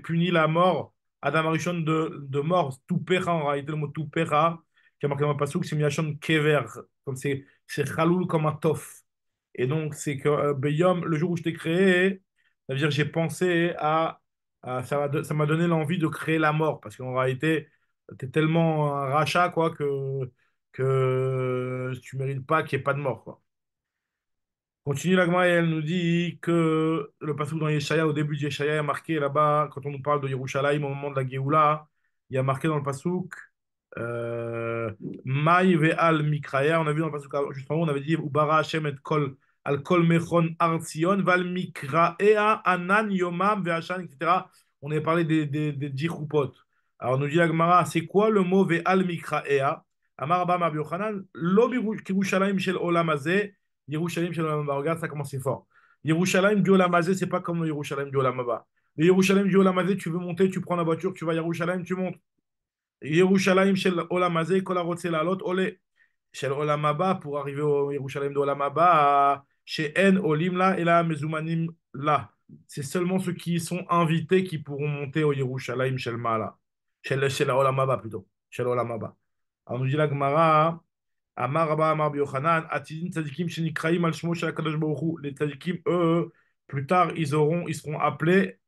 puni la mort, Adam Arishon de mort, Toupera, en réalité, le mot Toupera, qui a marqué dans le Passouk, c'est Miachon Kever, comme c'est Chaloul comme un tof. Et donc, c'est que Beyom, le jour où je t'ai créé, ça veut dire que j'ai pensé ça m'a donné l'envie de créer la mort, parce qu'en réalité, t'es tellement un rachat, quoi, que tu mérites pas qu'il n'y ait pas de mort, quoi. Continue l'agma et elle nous dit que le passage dans Yeshaya, au début de Yeshaya, il y a marqué là-bas, quand on nous parle de Yerushalayim au moment de la Géoula, il y a marqué dans le passouk Maï ve'al Mikraya. On a vu dans le passouk juste avant, on avait dit Ubara Hashem et kol al kol mechon artzion val mikraea anan yomam ve'ashan, etc. On avait parlé des 10 choupot. Alors, nous dit l'agmara, c'est quoi le mot ve'al mikraea? Amar Abba Rabbi Yochanan, lo Yerushalayim shel olam hazeh. Yerushalayim shel olam haba. Regarde, ça commence c'est fort. Yerushalayim du olam hazeh, c'est pas comme le Yerushalayim du olam haba. Le Yerushalayim du olam hazeh, tu veux monter, tu prends la voiture, tu vas à Yerushalayim, tu montes. Yerushalayim shel olam hazeh, kol harotze la'alot ole. Shel olam haba, pour arriver au Yerushalayim de olam haba, chez En olim là et là mezumanim là. C'est seulement ceux qui sont invités qui pourront monter au Yerushalayim shel Ma'ala. Shel olam haba plutôt. Shel olam haba. Alors nous dit la Gemara, Amar Rabba Amar Bi Yochanan, Atidin Tzadikim Shenikraim Al Shmo Shel HaKadosh Baruch Hu. Les Tzadikim, eux, plus tard, ils seront appelés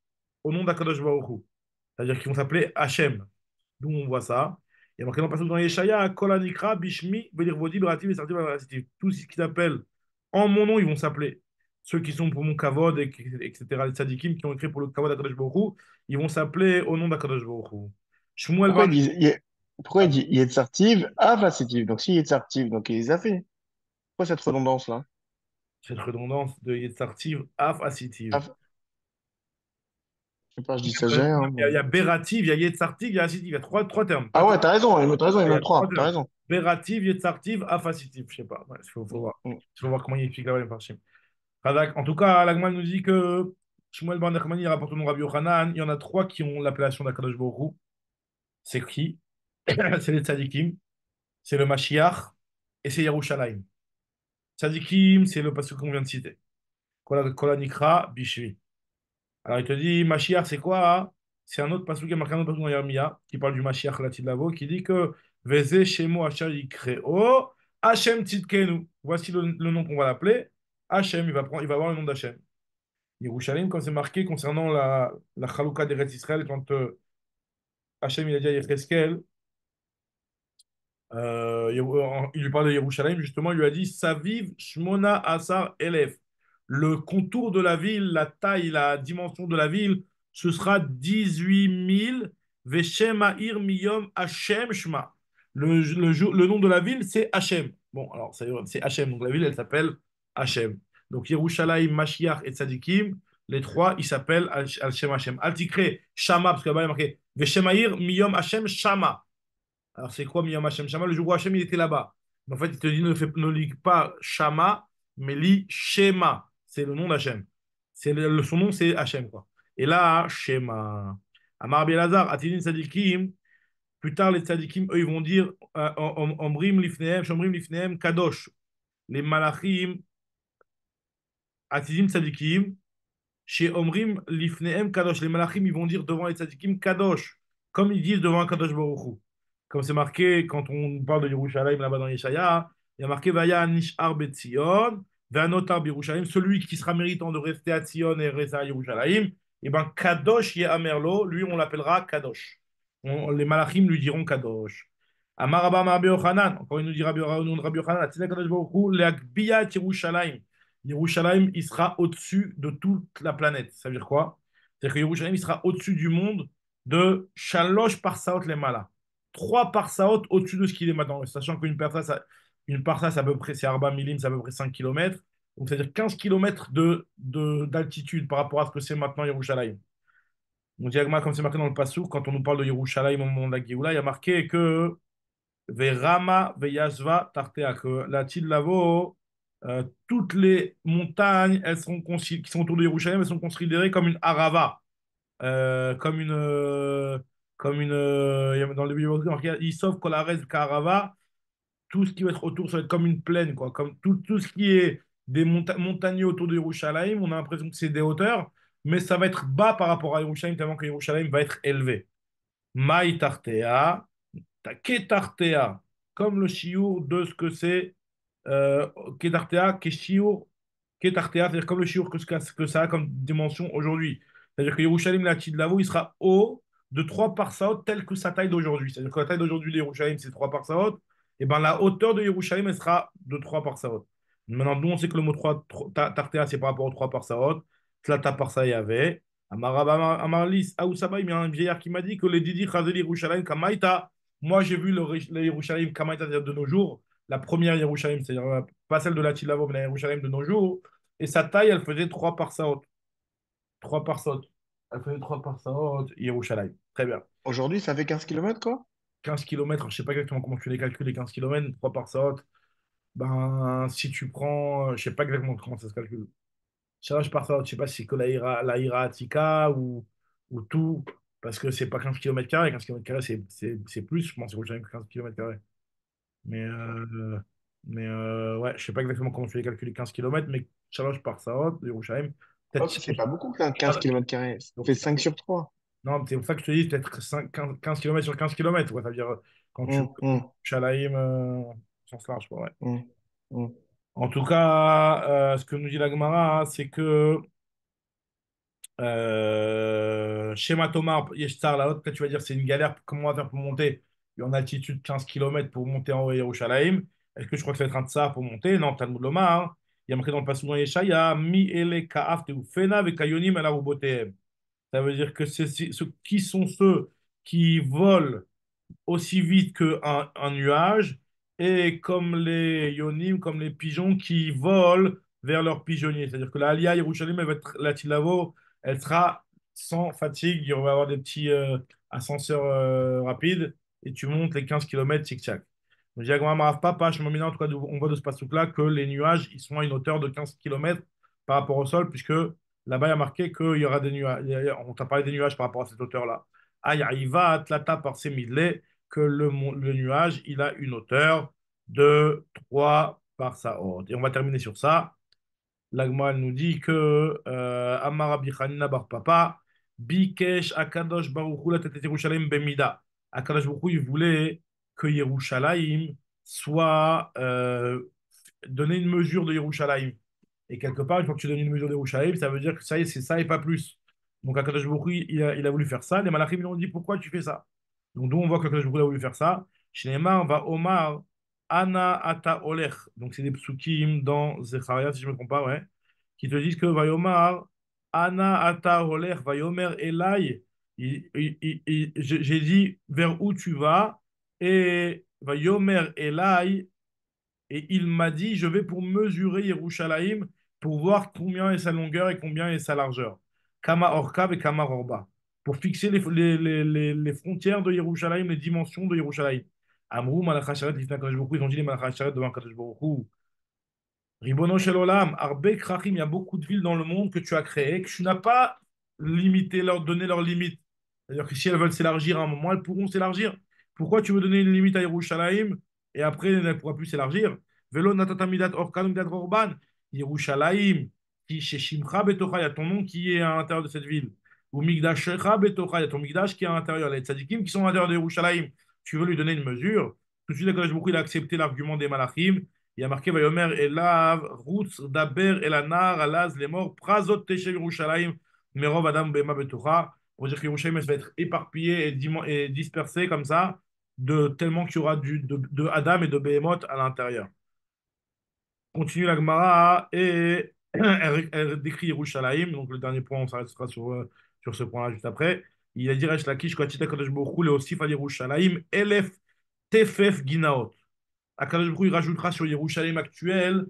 au nom d'Akadosh Baruch Hu. C'est-à-dire qu'ils vont s'appeler Hachem. D'où on voit ça. Il y a marqué dans le passage dans Yeshaya, Kol Anikra, Bishmi, Velirvodi, Berativ, et Sartiv, Tout ce qui s'appelle En mon nom, ils vont s'appeler. Ceux qui sont pour mon kavod, etc., les tzadikim qui ont écrit pour le kavod d'Akadosh Baruch Hu, ils vont s'appeler au nom d'Akadosh Baruch Hu. Shmuel Pourquoi Bar... il dit, pourquoi il dit Yetzartiv, Avacitiv? Donc si Yetzartiv, donc il les a fait. Pourquoi cette redondance-là? Cette redondance de Yetzartiv, Af, Asitiv. Av, je sais pas, je dis ça, j'ai rien, Il y mais- a Berativ, il y a Yetzartiv, il y a Asitiv. Il y a trois termes. Ah ouais, t'as raison, il y en Il y a a trois trois, t'as termes. raison. Berativ, Yetzartiv, Af, Asitiv. Je sais pas. Il faut voir. Mm. Il faut voir comment il explique là-bas les parchim. Radak. En tout cas, l'Agman nous dit que Shmuel Bar Nachmani il rapporte au nom de Rabbi Yochanan. Il y en a trois qui ont l'appellation d'Akadosh Baruch Hu. C'est qui? C'est les tzadikim, c'est le Mashiach et c'est Yerushalayim. Tzadikim, c'est le passage qu'on vient de citer. Kola Nikra Bishvi. Alors il te dit, Mashiach, c'est quoi? Hein. C'est un autre passage qui a marqué un autre passage dans Yermia, qui parle du Mashiach Latid-Lavo, qui dit que Veze Shemo Asher Yikreo Hashem Tzidkenu. Voici le nom qu'on va l'appeler. Hashem, il va avoir le nom d'Hashem. Yerushalayim, quand c'est marqué concernant la Chalouka d'Eretz Israël, quand Hashem il a dit à Yecheskel, il lui parle de Yerushalayim, justement, il lui a dit Saviv Shmona Asar Elef. Le contour de la ville, la taille, la dimension de la ville, ce sera 18 000. Veshem Ha'ir Miyom Hashem Shma. Le nom de la ville, c'est Hashem. Bon, alors, c'est Hashem. Donc, la ville, elle s'appelle Hashem. Donc, Yerushalayim, Mashiach et Tzadikim, les trois, ils s'appellent Hashem Hashem. Altikre, Shama, parce que là-bas, il y a marqué Veshem Ha'ir Miyom Hashem Shama. Alors, c'est quoi Miyam Hashem Shama? Le jour où Hashem il était là-bas. Mais en fait, il te dit ne lis pas Shama, mais lis Shema. C'est le nom d'Hachem. Son nom, c'est Hachem, quoi. Et là, Shema. Amar Rabbi Elazar, Atidin Sadikim, plus tard, les Sadikim, eux, ils vont dire Omrim Lifneem, Shomrim Lifneem, Kadosh. Les Malachim, Atidin Sadikim, chez Omrim Lifneem Kadosh, les Malachim, ils vont dire devant les Tzadikim Kadosh, comme ils disent devant un Kadosh Baruch Hu. Comme c'est marqué quand on parle de Yerushalayim là-bas dans Yeshaya, il y a marqué Vaya Nishar Betzion, Vanotar Yerushalayim, celui qui sera méritant de rester à Tzion et rester à Yerushalayim, et ben Kadosh Amerlo, lui on l'appellera Kadosh. Les Malachim lui diront Kadosh. Amarabba Rabbi Yochanan, encore il nous dit Rabbi Yochanan, Atzilek Kadosh Baruch Hu, Leakbiyat Yerushalayim. Yerushalayim, il sera au-dessus de toute la planète. Ça veut dire quoi? C'est-à-dire que Yerushalayim, il sera au-dessus du monde de Shalosh Parsaot les Malas. 3 parsaot au-dessus de ce qu'il est maintenant. Sachant qu'une parsa, c'est à peu près, c'est Arba Milim, c'est à peu près 5 kilomètres. Donc, c'est-à-dire 15 kilomètres d'altitude par rapport à ce que c'est maintenant Yerushalayim. Donc, diagramme, comme c'est marqué dans le Passouk, quand on nous parle de Yerushalayim au moment de la Géoula, il y a marqué que Verama Veyashva Tartea, que la Lavo, toutes les montagnes qui sont autour de Yerushalayim, elles sont considérées comme une Arava, comme dans le Bible, il sauve Kolares Karava, tout ce qui va être autour, ça va être comme une plaine, quoi. Comme tout ce qui est des montagnes autour de Yerushalayim, on a l'impression que c'est des hauteurs, mais ça va être bas par rapport à Yerushalayim, tellement que Yerushalayim va être élevé. Maï Tartea, Ketartea, comme le chiour de ce que c'est Ketartea, Keshiour, Ketartea, c'est-à-dire comme le chiour que ça a comme dimension aujourd'hui. C'est-à-dire que Yerushalayim, la Tidlavo, il sera haut de 3 parsaot tel que sa taille d'aujourd'hui. C'est-à-dire que la taille d'aujourd'hui de Yerushalayim, c'est 3 parsaot, et bien la hauteur de Yerushalayim, elle sera de 3 parsaot. Maintenant, nous, on sait que le mot 3, Tartea, c'est par rapport aux 3 parsaot. Tlata parsa, il y avait. Amarlis, Aoussaba, il y a un vieillard qui m'a dit que les Didi Chazeli Yerushalayim Kamaïta, moi j'ai vu le Yerushalayim Kamaïta, c'est-à-dire de nos jours, la première Yerushalayim, c'est-à-dire pas celle de la Tilavo, mais la Yerushalayim de nos jours, et sa taille, elle faisait 3 par saot. 3 par saot. Elle faisait 3 par saot, Yerushalayim. Très bien. Aujourd'hui, ça fait 15 kilomètres, quoi? 15 kilomètres, je sais pas exactement comment tu les calcules, les 15 kilomètres, 3 par saot. Ben, si tu prends, je sais pas exactement comment ça se calcule. Challenge par ça, je sais pas si c'est que la Ira Attica ou tout, parce que c'est pas 15 km², 15 km², c'est plus, je pense, c'est que 15 km². Mais, ouais, je sais pas exactement comment tu les calculer 15 km, mais challenge par ça, de Yerushalayim, peut-être. Hop, c'est pas beaucoup, 15 kilomètres carrés. Ça fait 5 sur 3. Non, c'est pour ça que je te dis peut-être 15 km sur 15 km, quoi. Ça veut dire quand tu Yerushalayim, au sens large, quoi, ouais. Hum, hum. En tout cas, ce que nous dit la Gemara, c'est que schéma Thomas, Yeshtar, la haute, peut-être tu vas dire c'est une galère, comment on va faire pour monter? En altitude 15 km pour monter en haut à Yerushalayim. Est-ce que je crois que ça va être un tsar pour monter? Non, Talmud Lomar. Hein. Il y a marqué dans le passage dans Yeshaya, Mi ele ka'af teufena ve kayonim ala rubotehem. Ça veut dire que qui sont ceux qui volent aussi vite qu'un un nuage, et comme les yonim, comme les pigeons qui volent vers leur pigeonnier. C'est-à-dire que la Aliyah Yerushalayim, la Tilavo, elle sera sans fatigue. Il va y avoir des petits ascenseurs rapides, et tu montes les 15 kilomètres tic-tac. Je dis à Papa, je me en tout cas, on voit de ce passage-là que les nuages, ils sont à une hauteur de 15 kilomètres par rapport au sol, puisque là-bas, il y a marqué qu'il y aura des nuages. On t'a parlé des nuages par rapport à cette hauteur-là. Aïe, il va atlata par ses midlets, que le nuage, il a une hauteur de 3 par sa haute. Et on va terminer sur ça. L'Agma, elle nous dit que Amar Rabbi Chanina bar Papa, Bikesh Akadosh Baruch Hu latet et Yerushalayim bemida. Akadosh Baruch Hu, il voulait que Yerushalayim soit donner une mesure de Yerushalayim. Et quelque part, une fois que tu donnes une mesure de Yerushalayim, ça veut dire que ça y est, c'est ça et pas plus. Donc Akadosh Baruch Hu, il a voulu faire ça. Les Malachim, ils ont dit pourquoi tu fais ça? Donc d'où on voit que Akadosh Baruch Hu a voulu faire ça. Shneimar va Omar Ana ata olech. Donc c'est des psukim dans Zecharia, si je ne me trompe pas, ouais, qui te disent que Vayomar Ana ata olech Vayomer Elai. J'ai dit vers où tu vas, et Vayomer Elai, et il m'a dit, je vais pour mesurer Yerushalayim, pour voir combien est sa longueur et combien est sa largeur. Kama Orkav et Kama Orba. Pour fixer les frontières de Yerushalayim, les dimensions de Yerushalayim. Amrou, Malachasharet, Lifna Kadosh Baruch Hu, ils ont dit les Malachasharet devant Kadosh Baruch Hu. Ribono Shel Olam, Arbe Krachim, il y a beaucoup de villes dans le monde que tu as créées, que tu n'as pas limité, leur donné leurs limites. C'est-à-dire que si elles veulent s'élargir à un moment, elles pourront s'élargir. Pourquoi tu veux donner une limite à Yerushalayim et après elle ne pourra plus s'élargir? Velo natatamidat orkan midat orban. Yerushalayim, qui chez Shimcha betocha, il y a ton nom qui est à l'intérieur de cette ville. Ou Migdashecha betocha, il y a ton Migdash qui est à l'intérieur. Les tzadikim qui sont à l'intérieur de Yerushalayim. Tu veux lui donner une mesure. Tout de suite, il a accepté l'argument des Malachim. Il y a marqué Vayomer Elav, Rutz, Daber, Elanar, Alaz, les morts, Prazot, Teshe, Yerushalayim, Merov, Adam, Bema, Betucha. Pour dire que Yerushalayim va être éparpillé et dispersé comme ça, tellement qu'il y aura de Adam et de Behemoth à l'intérieur. Continue la Gemara et elle décrit Yerushalayim. Donc le dernier point, on s'arrêtera sur ce point-là juste après. Il a dit Resh Lakish, Kwatita Kadosh Baruch Hu, le Osif al Yerushalayim, Elef Tefef Ginaot. Akadosh Baruch Hu, il rajoutera sur Yerushalayim actuel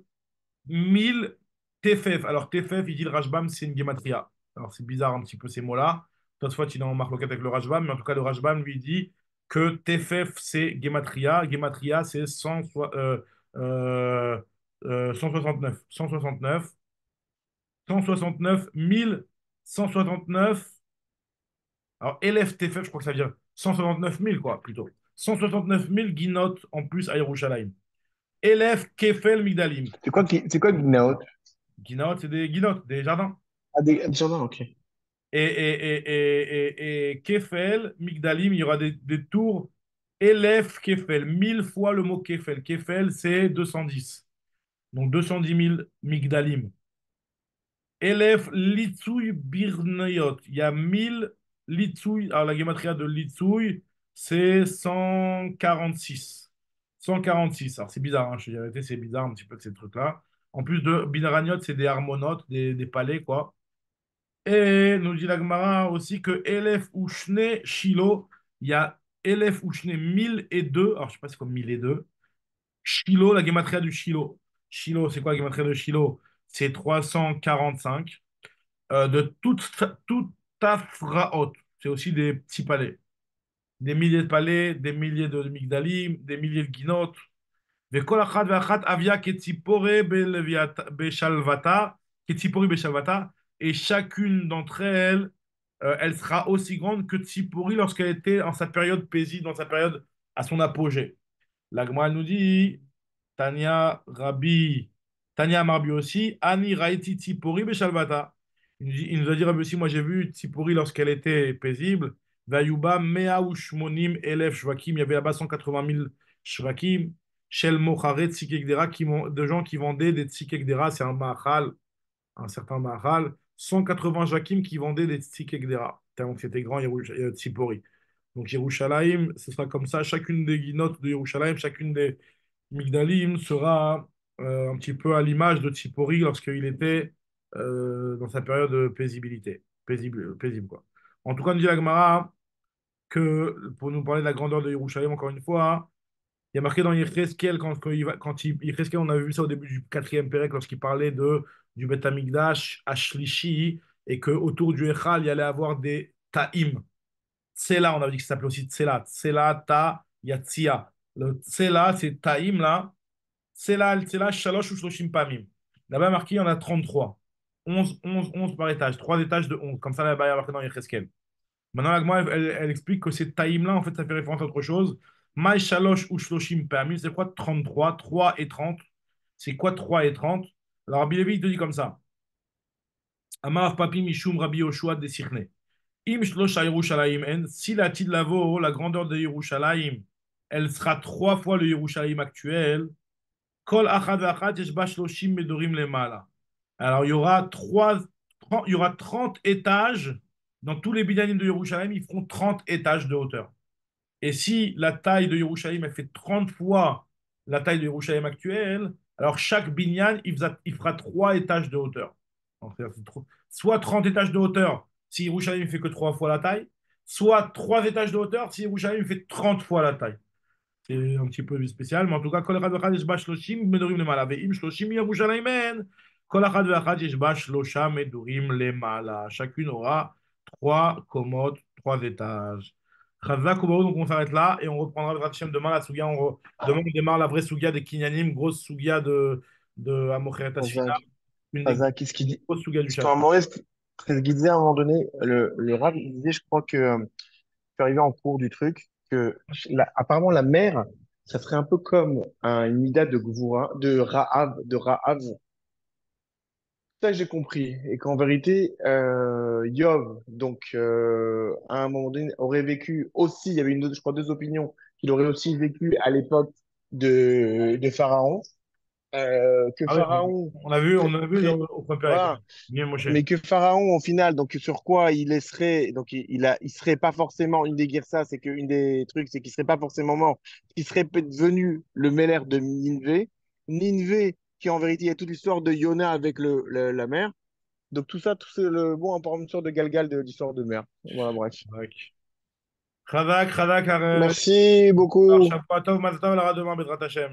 1000 Tefef. Alors, Tefef, il dit le Rashbam, c'est une gematria. Alors, c'est bizarre un petit peu ces mots-là. Toutefois, il est en marloquette avec le Rashbam, mais en tout cas, le Rashbam lui dit que Tefef, c'est gematria. Gematria, c'est 169. 169. 169 1169. Alors, Elef Tefef, je crois que ça vient 169 000, quoi, plutôt. 169 000 guinotes en plus à Yerushalayim. Elef Kefel Migdalim. C'est quoi Gnaot? Guinotes, c'est des guinotes, des jardins. Ah, des jardins, ok. Et Kefel, Migdalim, il y aura des tours. Elef Kefel, 1000 fois le mot Kefel. Kefel, c'est 210. Donc 210 000 Migdalim. Elef Litsouy Birnayot. Il y a 1000 Litsouy. Alors la gématria de Litsouy, c'est 146. 146. Alors c'est bizarre, hein, je te dis la vérité, c'est bizarre un petit peu que ces trucs-là. En plus de Binaraniot, c'est des harmonotes, des palais, quoi. Et nous dit la Gemara aussi que Elef Ushne Shilo, il y a Elef Ushne 1002, alors je sais pas c'est quoi 1002. Shilo, la gematria du Shilo. Shilo, c'est quoi la gematria de Shilo? C'est 345. De toute Tafraot, c'est aussi des petits palais. Des milliers de palais, des milliers de migdalim, des milliers de guinotes. וכל אחת ואחת אביה כציפורי בשלוותה, כציפורי בשלוותה, et chacune d'entre elles, elle sera aussi grande que Tsipori lorsqu'elle était en sa période paisible, dans sa période à son apogée. La Gemara nous dit, Tania Rabbi, Tania Marbi aussi, Ani Raiti Tsipori Beshalvata. Il nous a dit Rabbi aussi, moi j'ai vu Tsipori lorsqu'elle était paisible. Vayuba Mea Ushmonim Elef Shvakim, il y avait là-bas 180 000 Shvakim. Shel Mocharet Tsikekdera, de gens qui vendaient des Tsikekdera, c'est un mahal, un certain mahal. 180 Shvakim qui vendaient des Tsikekdera, tellement que c'était grand Tsipori. Donc Yerushalayim, ce sera comme ça, chacune des guinotes de Yerushalayim, chacune des Migdalim sera un petit peu à l'image de Tsipori lorsqu'il était dans sa période de paisibilité. Paisible, quoi. En tout cas, nous dit la Gemara que, pour nous parler de la grandeur de Yerushalayim, encore une fois, il y a marqué dans Yecheskel, Yecheskel, on a vu ça au début du quatrième Pérec, lorsqu'il parlait du Beth Amikdash à Shlishi, et qu'autour du Echal, il y allait avoir des Ta'im. Tsela, on avait dit que ça s'appelait aussi Tsela. Tsela, Ta, Yatzia. Le Tsela, c'est Ta'im, là. Tsela, Tsela, Shalosh ou Shloshim Pamim. Là-bas, marqué, il y en a 33. 11 par étage. 3 étages de 11. Comme ça, là-bas, il y a marqué dans Yecheskel. Maintenant, la Gemara, elle explique que ces taïms-là, en fait, ça fait référence à autre chose. Maï Shalosh ou Shloshim Permis, c'est quoi 33, 3 et 30. C'est quoi 3 et 30? Alors, Rabbi Levi, il te dit comme ça. Amar Papi Mishum Rabbi Yoshua de Sichne. Im Shlosha Yerushalayim En, si la Tidlavo, la grandeur de Yerushalayim, elle sera 3 fois le Yerushalayim actuel, Kol Achad Vachad Yeshba Shloshim Medorim Lemala. Alors, il y aura 30 étages dans tous les binyanim de Yerushalayim, ils feront 30 étages de hauteur. Et si la taille de Yerushalayim elle fait 30 fois la taille de Yerushalayim actuelle, alors chaque binyan, il fera 3 étages de hauteur. Donc, soit 30 étages de hauteur si Yerushalayim fait que 3 fois la taille, soit 3 étages de hauteur si Yerushalayim fait 30 fois la taille. C'est un petit peu spécial, mais en tout cas, Kol Echad V'Echad Yeshba Shloshim Medorim Lemala. Ve'im Shloshim Yerushalayim En, Kol Echad V'Echad Yeshba Shlosha Medorim Lemala. Chacune aura 3 commodes, 3 étages. Chazak Ubaou, donc on s'arrête là et on reprendra le Ratchem demain la Sugia. Demain, on démarre la vraie Sugia des Kinyanim, grosse Sugia de Amocheret Asfina, Razak, une des Razak, qu'est-ce qu'il dit? grosses Sugias du Parce Shabbat. qu'à un moment, très disait à un moment donné, le Rav, il disait, je crois que, je suis arrivé en cours du truc, que apparemment la mer, ça serait un peu comme une mida de Gvura, de Rahav. Ça, j'ai compris. Et qu'en vérité, Yov, donc, à un moment donné, aurait vécu aussi, il y avait je crois, deux opinions, qu'il aurait aussi vécu à l'époque de Pharaon. Que Ah oui, Pharaon, on a vu au premier Pérec, ouais. voilà, Bien Moshe. mais que Pharaon, au final, donc sur quoi il laisserait, donc il serait pas forcément, une des guerres, c'est qu'une des trucs, c'est qu'il serait pas forcément mort, il serait peut-être devenu le Meller de Nineveh. Nineveh, qui en vérité, il y a toute l'histoire de Yona avec la mer. Donc tout ça, tout c'est le bon, par une sorte de galgal de l'histoire de mer. Voilà, bref. Chazak, Merci beaucoup. Shabbat Tov, Mazal Tov, la demain, Bezrat Hashem.